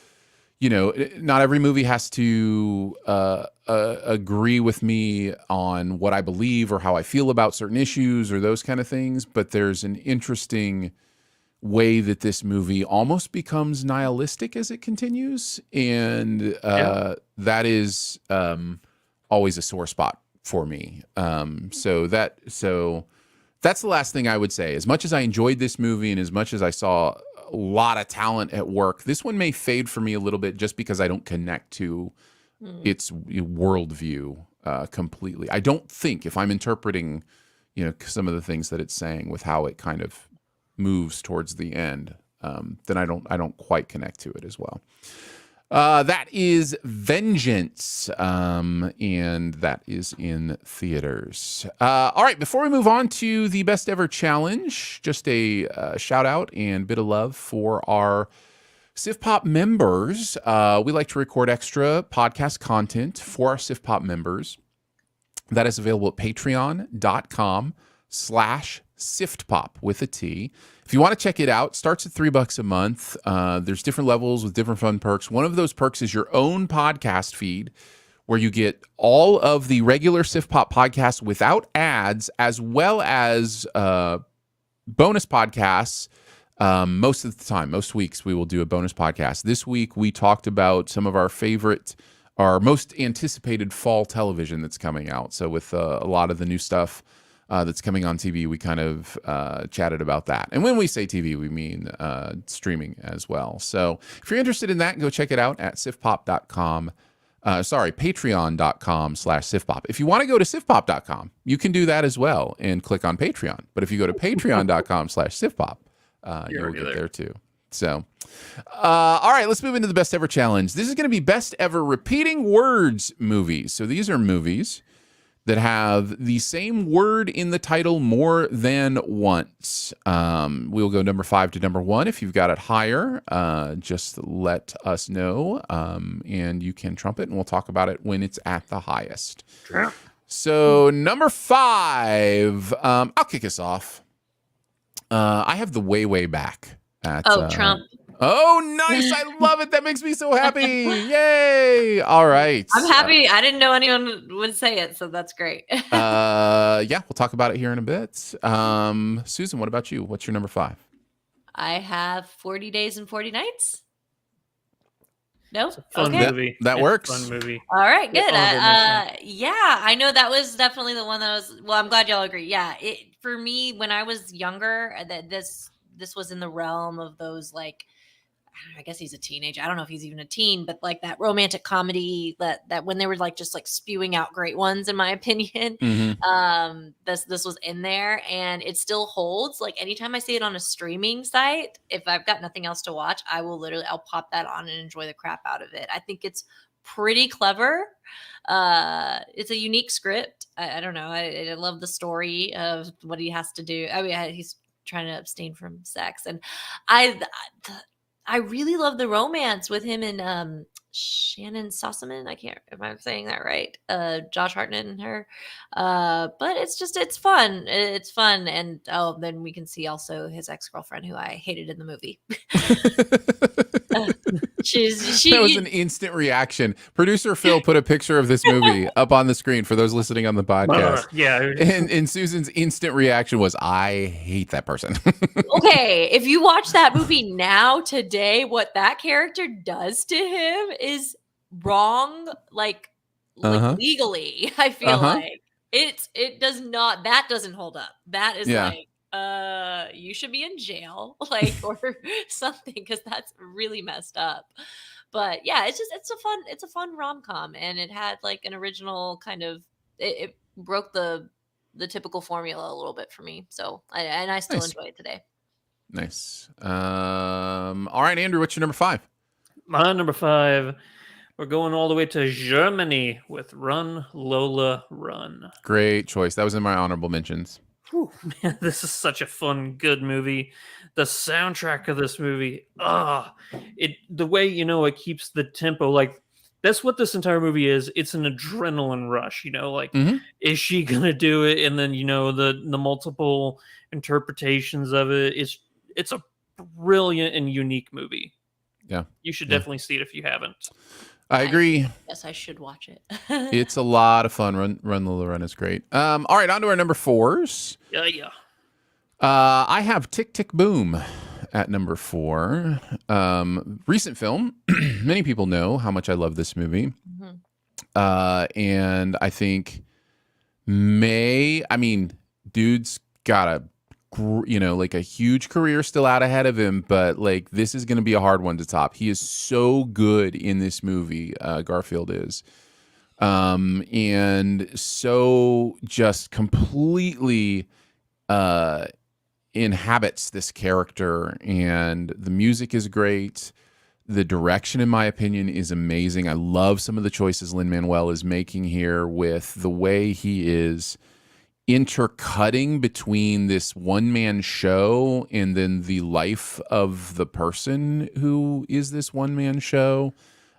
not every movie has to agree with me on what I believe or how I feel about certain issues or those kind of things. But there's an interesting way that this movie almost becomes nihilistic as it continues. And that is always a sore spot for me. So that's the last thing I would say. As much as I enjoyed this movie and as much as I saw a lot of talent at work, this one may fade for me a little bit just because I don't connect to its worldview completely. I don't think, if I'm interpreting, some of the things that it's saying with how it kind of moves towards the end, then I don't quite connect to it as well. That is Vengeance, and that is in theaters. All right, before we move on to the best ever challenge, just a shout out and bit of love for our SIFPOP members. We like to record extra podcast content for our SIFPOP members. That is available at patreon.com/SIFTPOP with a T. If you want to check it out, starts at $3 a month. There's different levels with different fun perks. One of those perks is your own podcast feed, where you get all of the regular SIFPOP podcasts without ads, as well as bonus podcasts. Most of the time, most weeks, we will do a bonus podcast. This week, we talked about some of our most anticipated fall television that's coming out. So with a lot of the new stuff that's coming on TV, we kind of chatted about that. And when we say TV, we mean streaming as well. So if you're interested in that, go check it out at sifpop.com. Patreon.com/SIFPOP. If you want to go to sifpop.com, you can do that as well and click on Patreon. But if you go to patreon.com/SIFPOP, you'll get there too. So, all right, let's move into the best ever challenge. This is going to be best ever repeating words movies. So these are movies that have the same word in the title more than once. We'll go number 5 to number 1. If you've got it higher, just let us know, and you can trump it, and we'll talk about it when it's at the highest. Yeah. So number 5, I'll kick us off. I have the way back. Trump. Oh, nice. I love it. That makes me so happy. Yay. All right. I'm happy. I didn't know anyone would say it, so that's great. Yeah, we'll talk about it here in a bit. Susan, what about you? What's your number 5? I have 40 Days and 40 Nights. No? Fun movie. That works. Fun movie. All right, good. I know that was definitely the one that was, well, I'm glad y'all agree. Yeah, for me, when I was younger, this was in the realm of those, like, I guess he's a teenager. I don't know if he's even a teen, but like that romantic comedy that when they were like just like spewing out great ones, in my opinion. Mm-hmm. This was in there, and it still holds. Like anytime I see it on a streaming site, if I've got nothing else to watch, I'll pop that on and enjoy the crap out of it. I think it's pretty clever. It's a unique script. I don't know. I love the story of what he has to do. I mean, he's trying to abstain from sex, and I really love the romance with him and Shannon Sossaman. Am I saying that right? Josh Hartnett and her. But it's fun. It's fun. And then we can see also his ex-girlfriend, who I hated in the movie. That was an instant reaction. Producer Phil put a picture of this movie up on the screen for those listening on the podcast. Yeah. And Susan's instant reaction was, I hate that person. Okay, if you watch that movie now, today, what that character does to him is wrong, like legally. I feel like it doesn't hold up. That is like, you should be in jail, like, or something, because that's really messed up. But yeah, it's a fun rom-com, and it had like an original kind of it broke the typical formula a little bit for me. So I still Nice. enjoy it today. Nice. All right, Andrew, what's your number 5? My number 5, we're going all the way to Germany with Run, Lola, Run. Great choice. That was in my honorable mentions. Whew, man, this is such a fun, good movie. The soundtrack of this movie, the way, it keeps the tempo, like, that's what this entire movie is. It's an adrenaline rush, like, is she gonna do it? And then, the multiple interpretations of it. It's a brilliant and unique movie. Yeah. You should definitely see it if you haven't. I agree. Yes, I should watch it. It's a lot of fun. Run Lola Run is great. All right, on to our number 4s. Yeah. I have Tick Tick Boom at number 4. Recent film. Many people know how much I love this movie. And I think dude's got a like a huge career still out ahead of him, but like this is going to be a hard one to top. He is so good in this movie. Garfield is, and so just completely inhabits this character, and the music is great. The direction, in my opinion, is amazing. I love some of the choices Lin-Manuel is making here with the way he is intercutting between this one-man show and then the life of the person who is this one-man show.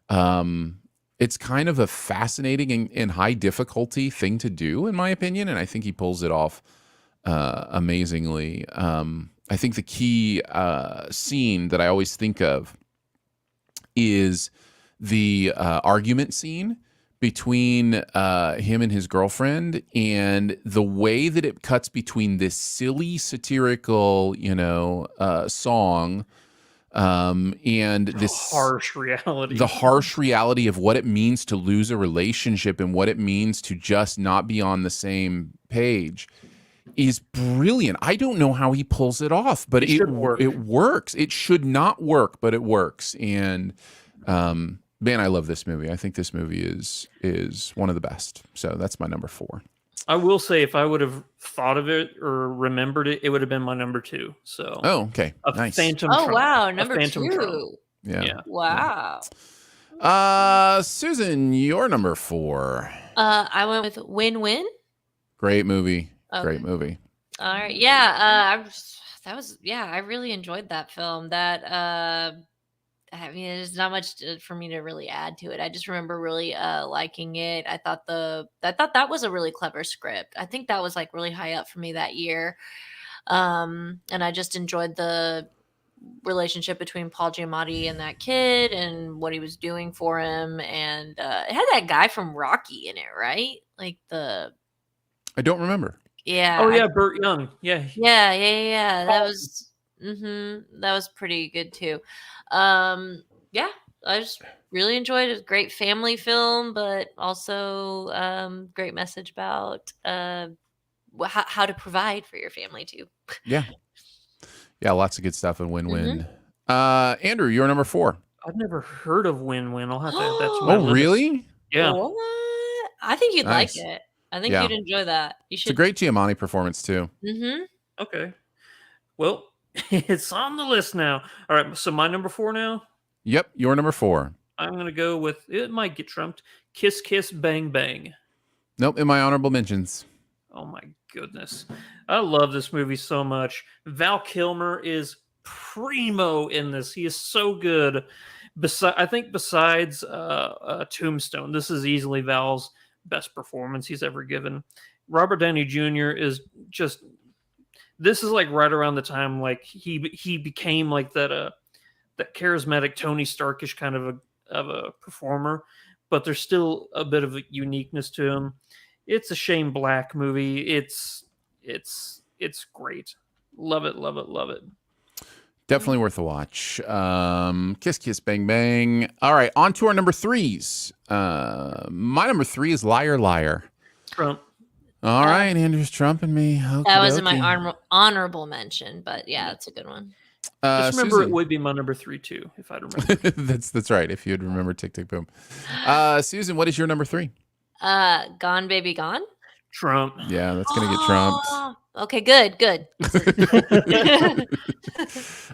It's kind of a fascinating and high difficulty thing to do, in my opinion, and I think he pulls it off amazingly. I think the key scene that I always think of is the argument scene between him and his girlfriend, and the way that it cuts between this silly satirical, song, and this harsh reality, the harsh reality of what it means to lose a relationship and what it means to just not be on the same page is brilliant. I don't know how he pulls it off, but it works. It should not work, but it works. And, man, I love this movie. I think this movie is one of the best. So that's my number 4. I will say, if I would have thought of it or remembered it, it would have been my number 2. So, okay, nice. Phantom Trump. Wow, number 2. Trump. Yeah. Wow. Susan, your number 4. I went with Win-Win. Great movie. Okay. Great movie. All right. Yeah. I really enjoyed that film. There's not much for me to really add to it. I just remember really liking it. I thought that was a really clever script. I think that was like really high up for me that year. And I just enjoyed the relationship between Paul Giamatti and that kid and what he was doing for him. And it had that guy from Rocky in it, right? Like I don't remember. Yeah. Oh yeah, Burt Young. Yeah. Yeah. That was pretty good too. Yeah, I just really enjoyed it. Great family film, but also great message about how to provide for your family too. Yeah, lots of good stuff in Win-Win. Andrew, you're number 4. I've never heard of Win-Win. I'll have to add that to my list. Really? Yeah. What? I think you'd like it. I think you'd enjoy that. You should. It's a great Giamatti performance too. Okay. Well, it's on the list now. All right. So my number 4 now. Yep, your number 4. I'm gonna go with, it might get trumped, Kiss Kiss Bang Bang. Nope, in my honorable mentions. Oh my goodness. I love this movie so much. Val Kilmer is primo in this. He is so good. I think besides Tombstone, this is easily Val's best performance he's ever given. Robert Downey Jr. is just, this is like right around the time like he became like that charismatic Tony Starkish kind of a performer, but there's still a bit of a uniqueness to him. It's a Shane Black movie. It's great. Love it. Definitely worth a watch. Kiss Kiss Bang Bang. All right, on to our number 3s. My number 3 is Liar Liar. Trump. All right, Andrew's trumping me. That was in my honorable mention, but yeah, that's a good one. Just remember, Susan. it would be my number 3 too, if I'd remember. That's right. If you'd remember Tick Tick Boom. Susan, what is your number 3? Gone Baby Gone. Trump. Yeah, that's gonna get trumped. Okay, good.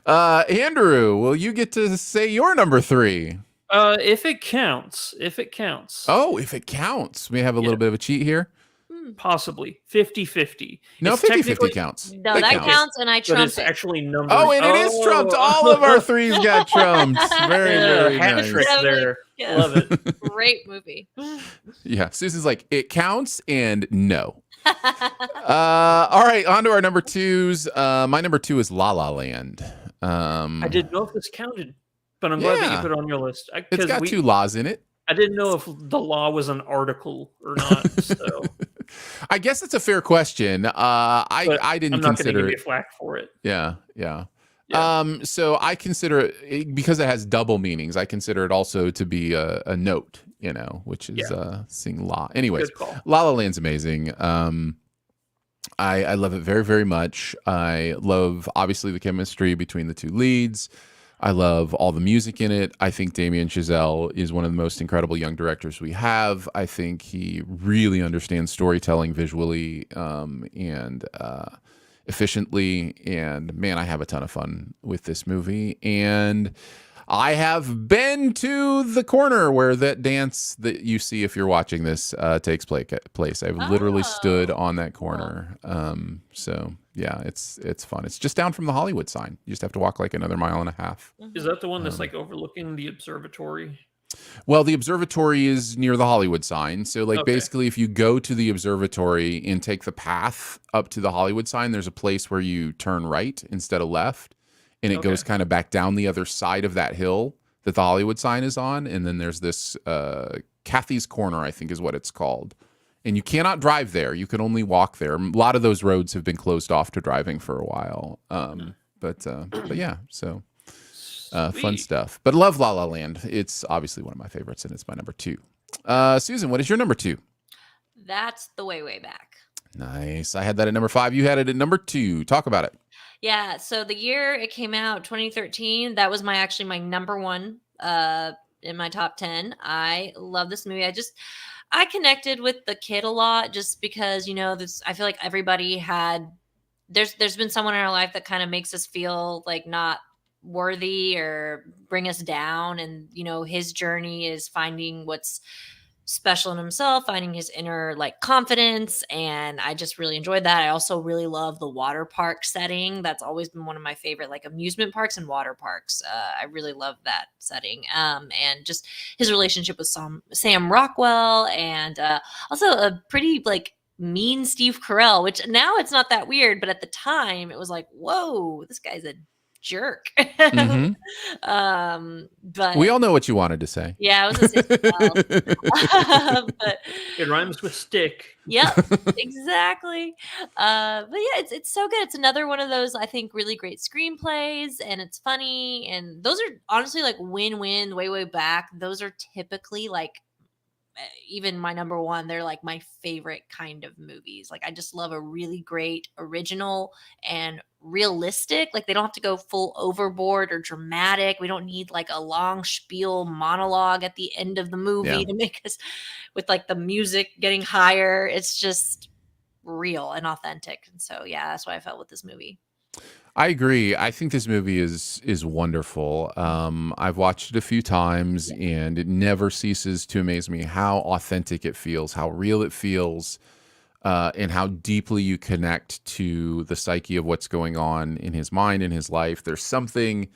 Andrew, will you get to say your number 3? If it counts. Oh, if it counts. We have a little bit of a cheat here. Possibly 50-50. No, 50-50 counts. No, It that counts, and I But trumped it's it. actually numbers. Oh, and it is trumped. All of our 3s got trumped. Very hat nice. trick there. Yeah. Love it. Great movie. Yeah, Susan's like, it counts and no. All right, on to our number 2s. My number 2 is La La Land. I didn't know if this counted, but I'm glad that you put it on your list. It's got 2 laws in it. I didn't know if the law was an article or not. So I guess it's a fair question. I didn't I'm not consider give it. you flack for it. Yeah. Yeah. So I consider it, because it has double meanings, I consider it also to be a note, which is sing la. Anyways, Good call. La La Land's amazing. I love it very, very much. I love, obviously, the chemistry between the 2 leads. I love all the music in it. I think Damien Chazelle is one of the most incredible young directors we have. I think he really understands storytelling visually and efficiently. And man, I have a ton of fun with this movie. And I have been to the corner where that dance that you see if you're watching this takes place. I've literally stood on that corner. So yeah, it's fun. It's just down from the Hollywood sign. You just have to walk like another 1.5 miles. Is that the one that's like overlooking the observatory? Well, the observatory is near the Hollywood sign. So basically if you go to the observatory and take the path up to the Hollywood sign, there's a place where you turn right instead of left. And it goes kind of back down the other side of that hill that the Hollywood sign is on. And then there's this Kathy's Corner, I think is what it's called. And you cannot drive there. You can only walk there. A lot of those roads have been closed off to driving for a while. But yeah, so fun stuff. But love La La Land. It's obviously one of my favorites, and it's my number 2. Susan, what is your number 2? That's The Way, Way Back. Nice. I had that at number 5. You had it at number 2. Talk about it. Yeah, so the year it came out, 2013, that was my number 1 in my top 10. I love this movie. I connected with the kid a lot just because, I feel like everybody there's been someone in our life that kind of makes us feel like not worthy or bring us down. And, his journey is finding what's special in himself, finding his inner confidence, and I just really enjoyed that. I also really love the water park setting. That's always been one of my favorite amusement parks and water parks. I really love that setting, and just his relationship with Sam Rockwell, and also a pretty mean Steve Carell, which now it's not that weird, but at the time it was like, whoa, this guy's a jerk. Mm-hmm. But we all know what you wanted to say. Yeah, I was gonna say but it rhymes with stick. Yep, exactly. But yeah, it's so good. It's another one of those, I think, really great screenplays, and it's funny, and those are honestly win-win. Way, way back, those are typically even my number 1, they're my favorite kind of movies. I just love a really great original and realistic. They don't have to go full overboard or dramatic. We don't need a long spiel monologue at the end of the movie to make us with the music getting higher. It's just real and authentic. And so yeah, that's what I felt with this movie. I agree. I think this movie is wonderful. I've watched it a few times, and it never ceases to amaze me how authentic it feels, how real it feels, and how deeply you connect to the psyche of what's going on in his mind, in his life. There's something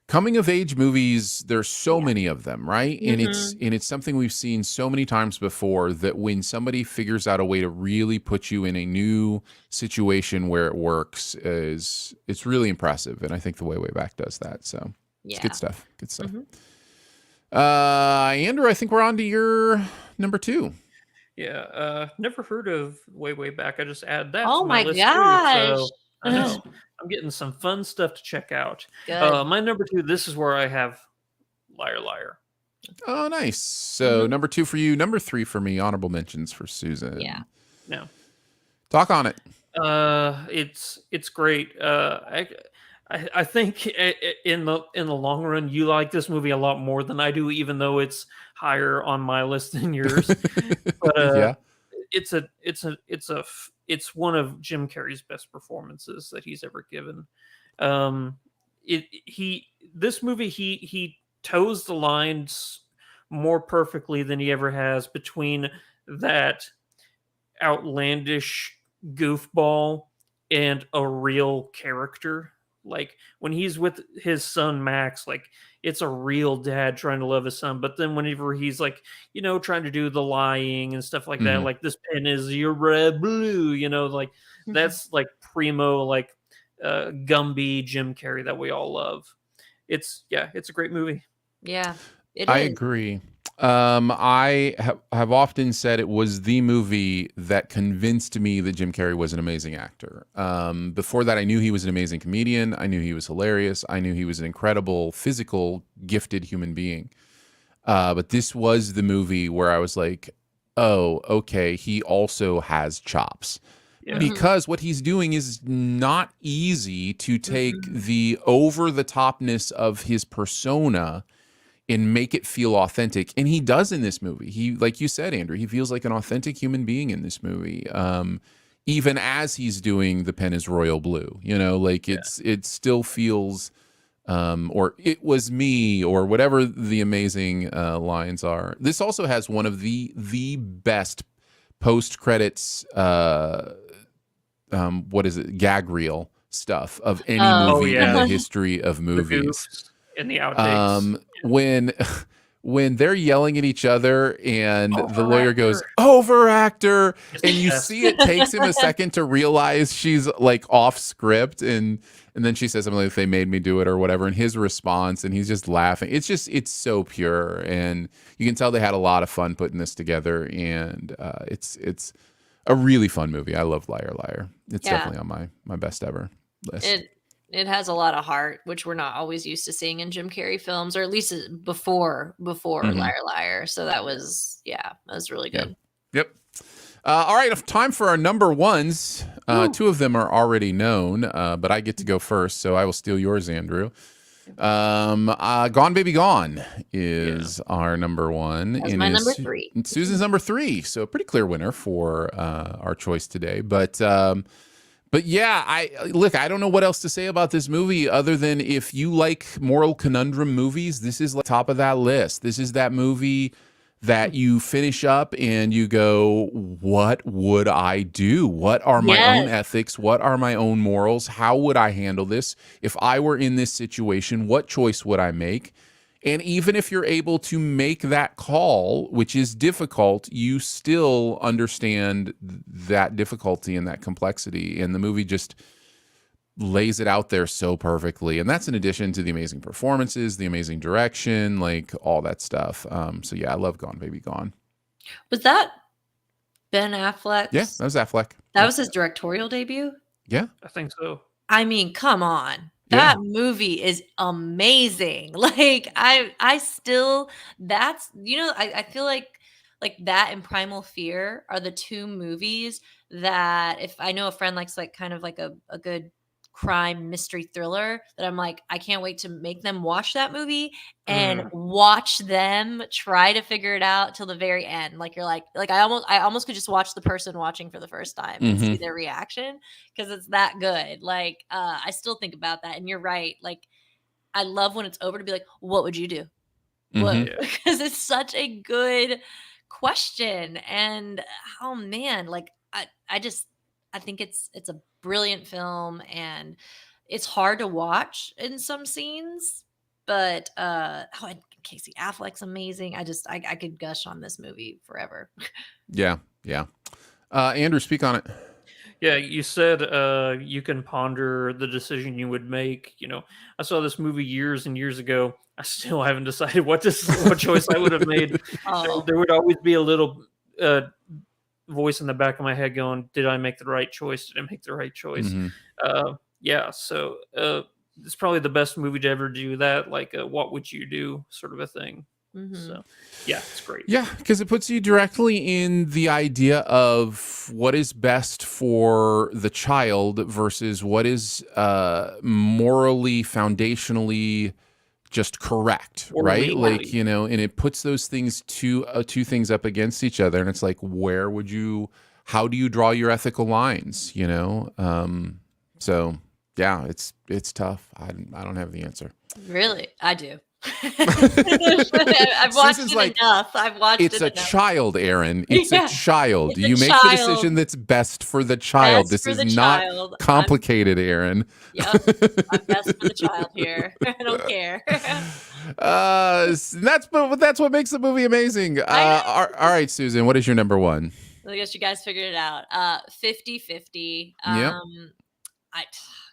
coming of age movies. There's so many of them, right? Mm-hmm. And it's something we've seen so many times before, that when somebody figures out a way to really put you in a new situation where it works, it's really impressive. And I think The Way, Way Back does that. So it's good stuff. Good stuff. Mm-hmm. Andrew, I think we're on to your number 2. Yeah, never heard of Way, Way Back. I just add that to Oh my my list gosh. too, so I know I'm getting some fun stuff to check out. Good. My number 2, this is where I have Liar Liar. Oh, nice. So number 2 for you, number 3 for me. Honorable mentions for Susan. Yeah. No. Talk on it. It's great. I think in the long run, you like this movie a lot more than I do, even though it's higher on my list than yours. But Yeah. it's one of Jim Carrey's best performances that he's ever given. Um, this movie he toes the lines more perfectly than he ever has between that outlandish goofball and a real character. Like when he's with his son Max, like it's a real dad trying to love his son. But then whenever he's like, trying to do the lying and stuff like that, Mhm. like this pen is your red blue, like that's like primo, like Gumby Jim Carrey that we all love. It's a great movie. Yeah, it I is. agree. I have often said it was the movie that convinced me that Jim Carrey was an amazing actor. Before that, I knew he was an amazing comedian. I knew he was hilarious. I knew he was an incredible, physical, gifted human being. But this was the movie where I was like, oh, okay, he also has chops. Yeah. Because what he's doing is not easy to take Mhm. the over the topness of his persona and make it feel authentic. And he does in this movie. He, like you said, Andrew, he feels like an authentic human being in this movie. Even as he's doing the pen is royal blue, like it still feels, or it was me, or whatever the amazing lines are. This also has one of the best post credits, what is it, gag reel stuff of any Oh, movie in yeah. the history of The movies. goofs and the outtakes. When they're yelling at each other and the lawyer goes, Over-actor. over actor, It's and the you best. see it takes him a second to realize she's like off script, and then she says something like, they made me do it or whatever, and his response, and he's just laughing. It's so pure, and you can tell they had a lot of fun putting this together, and it's a really fun movie. I love Liar Liar. It's Yeah. definitely on my best ever list. It has a lot of heart, which we're not always used to seeing in Jim Carrey films, or at least before Mhm. Liar Liar. So that was really Yeah. good. Yep. All right, time for our number ones. Two of them are already known, but I get to go first, so I will steal yours, Andrew. Gone Baby Gone is our number one. That's and my is number 3. Susan's number 3, so a pretty clear winner for our choice today. But yeah, I don't know what else to say about this movie other than if you like moral conundrum movies, this is like top of that list. This is that movie that you finish up and you go, what would I do? What are my own ethics? What are my own morals? How would I handle this? If I were in this situation, what choice would I make? And even if you're able to make that call, which is difficult, you still understand that difficulty and that complexity. And the movie just lays it out there so perfectly. And that's in addition to the amazing performances, the amazing direction, like all that stuff. So yeah, I love Gone Baby Gone. Was that Ben Affleck? Yeah, that was Affleck. That was his directorial debut? Yeah. I think so. I mean, come on. That movie is amazing. Like I still that's I feel like that and Primal Fear are the 2 movies that if I know a friend likes like kind of like a good crime mystery thriller, that I'm like, I can't wait to make them watch that movie and watch them try to figure it out till the very end. Like you're like I almost could just watch the person watching for the first time and see their reaction because it's that good. Like I still think about that, and you're right. Like I love when it's over to be like, what would you do? What? Because it's such a good question, and oh man, like I think it's a brilliant film, and it's hard to watch in some scenes, but and Casey Affleck's amazing. I could gush on this movie forever. Yeah. Andrew, speak on it. Yeah, you said you can ponder the decision you would make. I saw this movie years and years ago. I still haven't decided what choice I would have made. There would always be a little voice in the back of my head going, "Did I make the right choice? Did I make the right choice?" Yeah, so it's probably the best movie to ever do that. Like, what would you do, sort of a thing. So, yeah, it's great. Yeah, because it puts you directly in the idea of what is best for the child versus what is morally, foundationally just correct, Or right? legally. Like, you know, and it puts those things two things up against each other, and it's like, how do you draw your ethical lines, you know? So yeah, it's tough. I don't have the answer. Really? I do. I've watched Susan's it like, enough. I've watched it's it a enough. child, Aaron. It's Yeah, a child. it's a You make the child. decision that's best for the child. Best This for is the not child. complicated, Aaron. Yep. I'm best for the child here. I don't care. That's what makes the movie amazing. All right, Susan, what is your number one? I guess you guys figured it out. 50-50. Yep.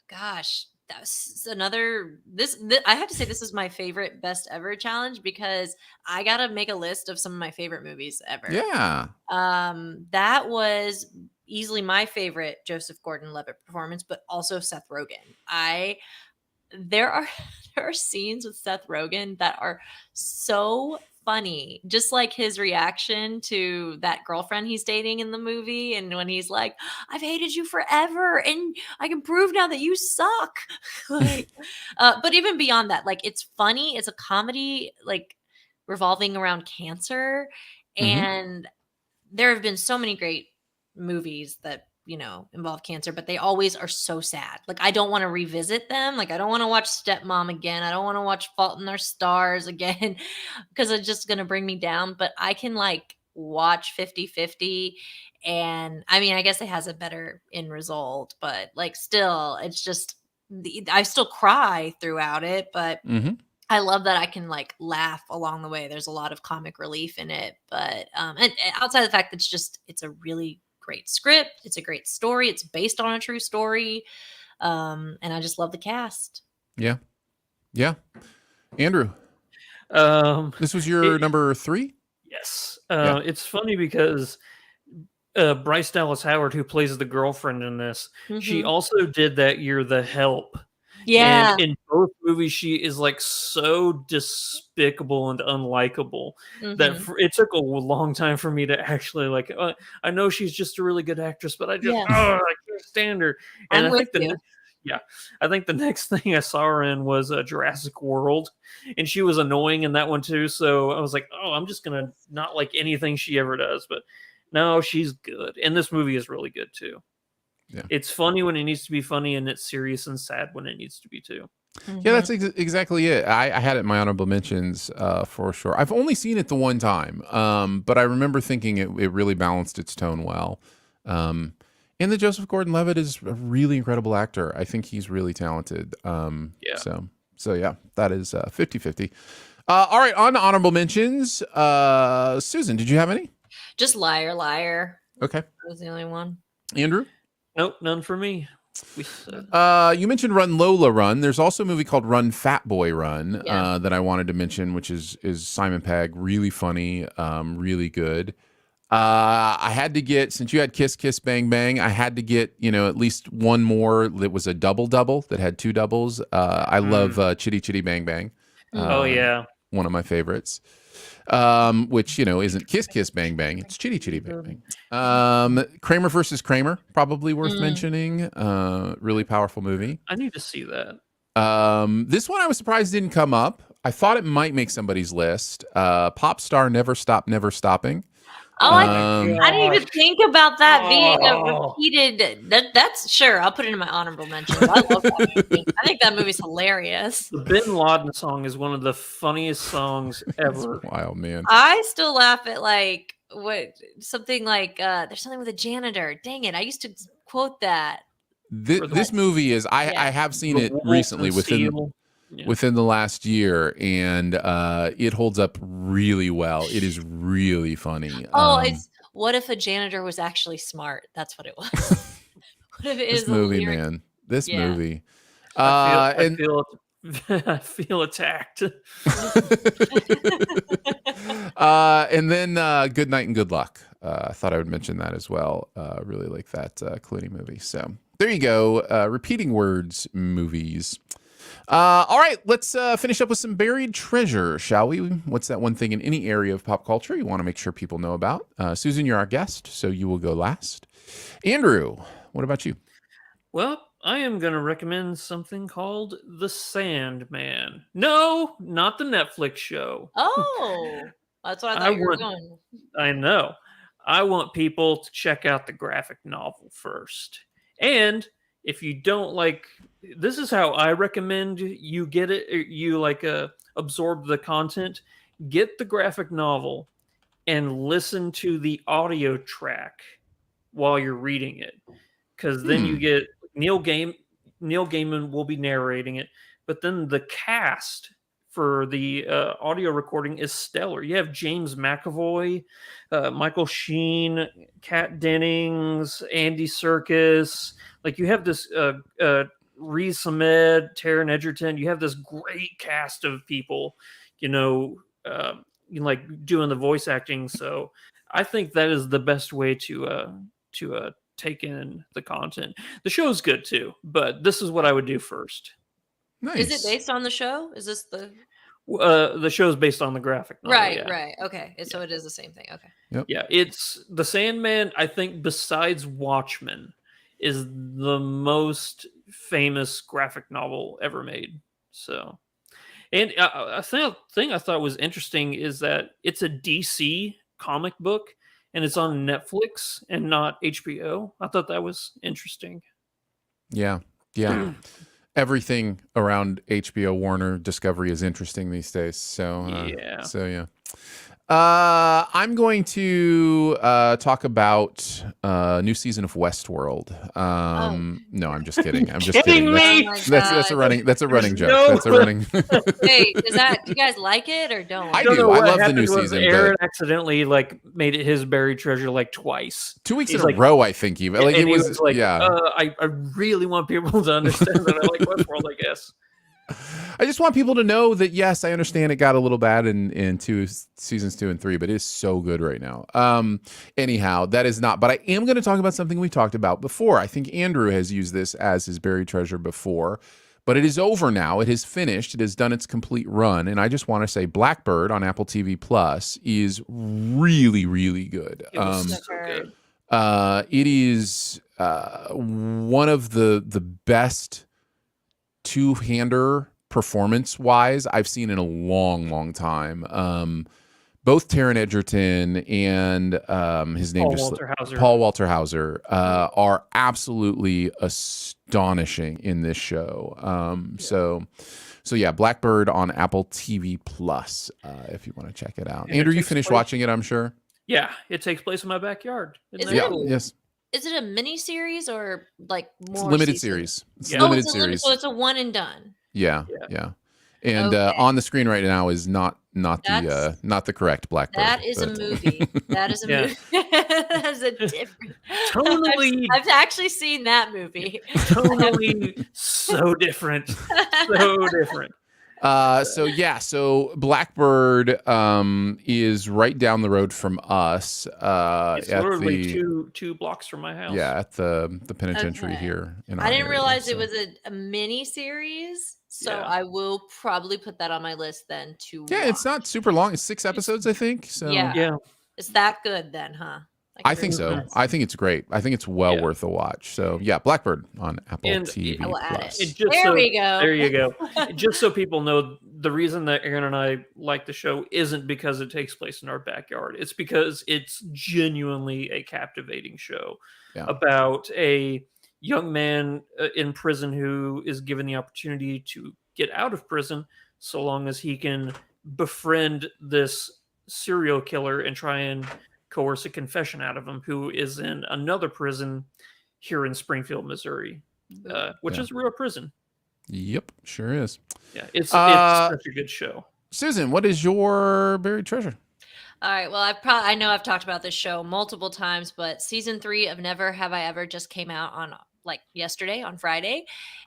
Gosh, that's another. I have to say this is my favorite best ever challenge because I gotta make a list of some of my favorite movies ever. Yeah. That was easily my favorite Joseph Gordon-Levitt performance, but also Seth Rogen. There are scenes with Seth Rogen that are so funny, just like his reaction to that girlfriend he's dating in the movie, and when he's like, "I've hated you forever, and I can prove now that you suck." Like, but even beyond that, like, it's funny. It's a comedy, like, revolving around cancer, and there have been so many great movies that involve cancer, but they always are so sad. Like, I don't want to revisit them. Like, I don't want to watch Stepmom again. I don't want to watch Fault in Our Stars again because it's just going to bring me down. But I can like watch 50-50, and I mean, I guess it has a better end result, but like, still, it's just I still cry throughout it, but I love that I can like laugh along the way. There's a lot of comic relief in it, but and outside of the fact that it's a really great script, it's a great story, it's based on a true story, and I just love the cast. Yeah. Andrew, this was your number 3. Yes. It's funny because Bryce Dallas Howard, who plays the girlfriend in this, she also did that year The Help. Yeah. And in both movies, she is like so despicable and unlikable that it took a long time for me to actually like. I know she's just a really good actress, but I can't stand her. And I think the next thing I saw her in was Jurassic World, and she was annoying in that one too. So I was like, oh, I'm just gonna not like anything she ever does. But no, she's good, and this movie is really good too. Yeah. It's funny when it needs to be funny, and it's serious and sad when it needs to be too. Yeah, that's exactly it. I had it in my honorable mentions for sure. I've only seen it the one time, but I remember thinking it really balanced its tone well. And the Joseph Gordon-Levitt is a really incredible actor. I think he's really talented. So yeah, that is 50-50. All right, on to honorable mentions. Susan, did you have any? Just Liar, Liar. Okay. That was the only one. Andrew? Nope, none for me. You mentioned Run Lola Run. There's also a movie called Run Fat Boy Run that I wanted to mention, which is Simon Pegg. Really funny, really good. I had to get, since you had Kiss Kiss Bang Bang, I had to get at least one more that was a double that had 2 doubles. I love Chitty Chitty Bang Bang. Oh yeah, one of my favorites. Which isn't Kiss Kiss Bang Bang, it's Chitty Chitty Bang Bang. Kramer versus Kramer, probably worth mentioning. Really powerful movie. I need to see that. This one I was surprised didn't come up. I thought it might make somebody's list. Pop Star Never Stop Never Stopping. Oh, I didn't even think about that being a repeated. That's sure. I'll put it in my honorable mentions. I love that movie. I think that movie's hilarious. The Bin Laden song is one of the funniest songs ever. Wow, man! I still laugh at like something like there's something with a janitor. Dang it! I used to quote that. This movie is. I have seen it recently within the last year, and it holds up really well. It is really funny. It's what if a janitor was actually smart? That's what it was. What if it is this movie, man? This movie. I feel attacked. And then Good Night and Good Luck. I thought I would mention that as well. Really like that Clooney movie. So there you go. Repeating words movies. All right, let's finish up with some buried treasure, shall we? What's that one thing in any area of pop culture you want to make sure people know about? Susan, you're our guest, so you will go last. Andrew, what about you? Well, I am going to recommend something called The Sandman. No, not the Netflix show. Oh, that's what I thought you were going. I know. I want people to check out the graphic novel first. And if you don't like, this is how I recommend you get it. You like absorb the content. Get the graphic novel and listen to the audio track while you're reading it, because then you get Neil Gaiman will be narrating it, but then the cast for the audio recording is stellar. You have James McAvoy, Michael Sheen, Kat Dennings, Andy Serkis. Like, you have this Riz Ahmed, Taron Egerton. You have this great cast of people, like doing the voice acting. So I think that is the best way to take in the content. The show's good too, but this is what I would do first. Nice. Is it based on the show? Is this the show's based on the graphic novel? Right. Okay. So it is the same thing. Okay. Yep. Yeah, it's The Sandman, I think, besides Watchmen, is the most famous graphic novel ever made. So, and a thing I thought was interesting is that it's a DC comic book, and it's on Netflix and not HBO. I thought that was interesting. Yeah. Everything around HBO, Warner, Discovery is interesting these days. So yeah. I'm going to talk about a new season of Westworld. No, I'm just kidding. I'm just kidding. That's a running joke. That's a running. Hey, do you guys like it or don't? I do. I love the new season. Aaron accidentally made it his buried treasure twice. 2 weeks in a row, I think. Even it was I really want people to understand that I like Westworld, I guess. I just want people to know that, yes, I understand it got a little bad in seasons 2 and 3, but it is so good right now. Anyhow, that is not. But I am going to talk about something we talked about before. I think Andrew has used this as his buried treasure before, but it is over now. It has finished. It has done its complete run. And I just want to say Blackbird on Apple TV Plus is really, really good. It was so good. It is one of the best two-hander performance-wise I've seen in a long, long time. Both Taron Egerton and his name Paul Walter Hauser are absolutely astonishing in this show. So yeah, Blackbird on Apple TV Plus, if you want to check it out. Andrew, you finished watching it, I'm sure. Yeah, it takes place in my backyard. Yes. Is it a mini series or more? It's limited series. It's limited series. So it's a one and done. Yeah. And on the screen right now is not the correct Blackbird. That is a movie. That is a movie. That is a different. Totally. I've actually seen that movie. Totally so different. So different. So Blackbird is right down the road from us. It's literally two blocks from my house. Yeah, at the penitentiary here. I didn't realize it was a mini series, so I will probably put that on my list then to watch. It's not super long. It's 6 episodes, I think. So yeah. It's that good then, huh? I think so. I think it's great. I think it's well worth a watch. So yeah, Blackbird on Apple TV Plus. We go. There you go. Just so people know, the reason that Aaron and I like the show isn't because it takes place in our backyard. It's because it's genuinely a captivating show about a young man in prison who is given the opportunity to get out of prison so long as he can befriend this serial killer and try and coerce a confession out of him, who is in another prison here in Springfield, Missouri, which is a real prison. Yep, sure is. Yeah, it's such a good show. Susan, what is your buried treasure? All right. Well, I know I've talked about this show multiple times, but season 3 of Never Have I Ever just came out on yesterday, on Friday,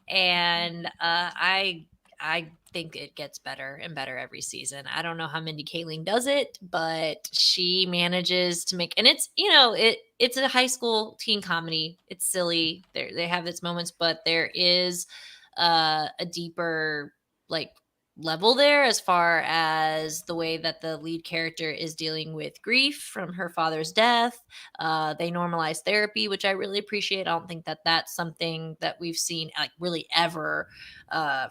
and I think it gets better and better every season. I don't know how Mindy Kaling does it, but she manages to make, and it's a high school teen comedy. It's silly. They have its moments, but there is a deeper like level there as far as the way that the lead character is dealing with grief from her father's death. They normalize therapy, which I really appreciate. I don't think that that's something that we've seen like really ever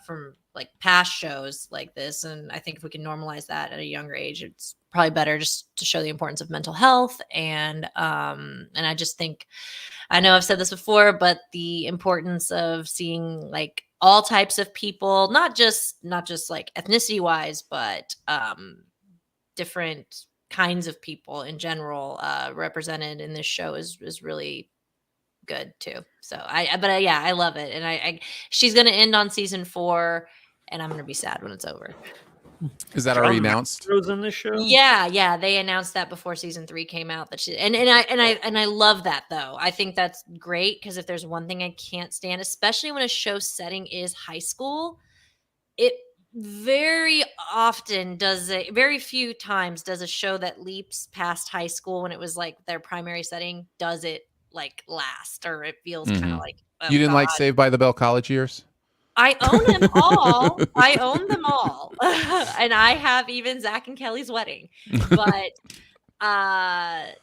from like past shows like this. And I think if we can normalize that at a younger age, it's probably better just to show the importance of mental health. And I just think, I know I've said this before, but the importance of seeing like all types of people, not just like ethnicity wise, but different kinds of people in general represented in this show is really good too. So yeah, I love it. And she's going to end on season 4 and I'm going to be sad when it's over. Is that already announced? In this show? Yeah, they announced that before season 3 came out. That she and I love that though. I think that's great because if there's one thing I can't stand, especially when a show setting is high school, it very few times does a show that leaps past high school when it was like their primary setting does it like last, or it feels kind of like you didn't like Saved by the Bell college years? I own them all. I own them all. And I have even Zach and Kelly's wedding. But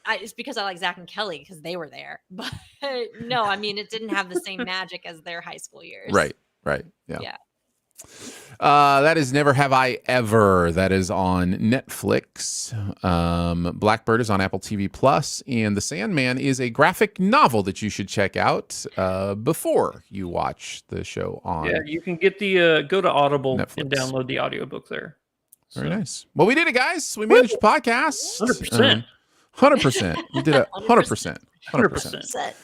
it's because I like Zach and Kelly because they were there. But no, I mean, it didn't have the same magic as their high school years. Right. Yeah. That is Never Have I Ever. That is on Netflix. Blackbird is on Apple TV Plus, and The Sandman is a graphic novel that you should check out before you watch the show on. Yeah, you can get the go to Audible Netflix. And download the audiobook there. Very nice. Well, we did it, guys. We managed the podcast. 100%. 100%. You did it 100%. 100%.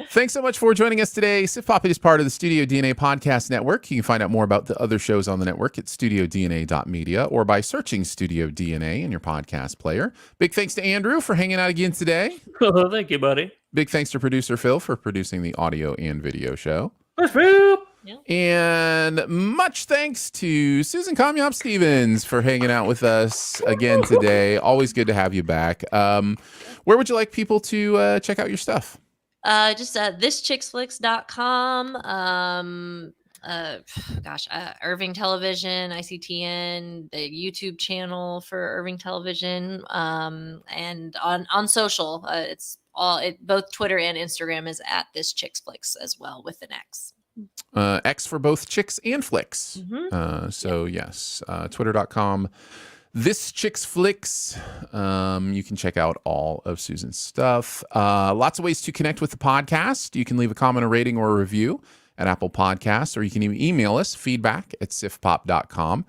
Thanks so much for joining us today. Sif Pop is part of the Studio DNA Podcast Network. You can find out more about the other shows on the network at studiodna.media or by searching Studio DNA in your podcast player. Big thanks to Andrew for hanging out again today. Oh, thank you, buddy. Big thanks to producer Phil for producing the audio and video show. Yeah. And much thanks to Susan Comyop Stevens for hanging out with us again today. Always good to have you back. Where would you like people to check out your stuff? Just thischicksflix.com. Irving Television, ICTN, the YouTube channel for Irving Television, and on social. It's both Twitter and Instagram is at thischicksflix as well with an X. X for both chicks and flicks. Yes, twitter.com. This Chicks Flicks. You can check out all of Susan's stuff. Lots of ways to connect with the podcast. You can leave a comment, a rating, or a review at Apple Podcasts, or you can even email us, feedback@sifpop.com.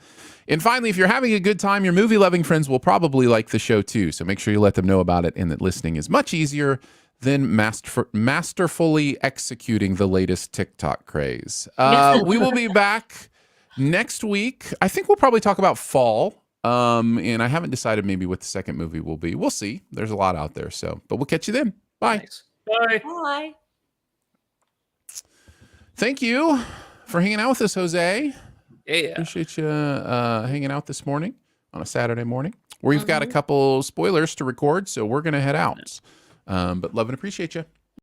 And finally, if you're having a good time, your movie-loving friends will probably like the show too. So make sure you let them know about it and that listening is much easier than masterfully executing the latest TikTok craze. We will be back next week. I think we'll probably talk about fall. And I haven't decided maybe what the second movie will be. We'll see. There's a lot out there. But we'll catch you then. Bye. Thanks. Bye. Bye. Thank you for hanging out with us, Jose. Yeah. Appreciate you hanging out this morning on a Saturday morning. We've got a couple spoilers to record, so we're going to head out. But love and appreciate you.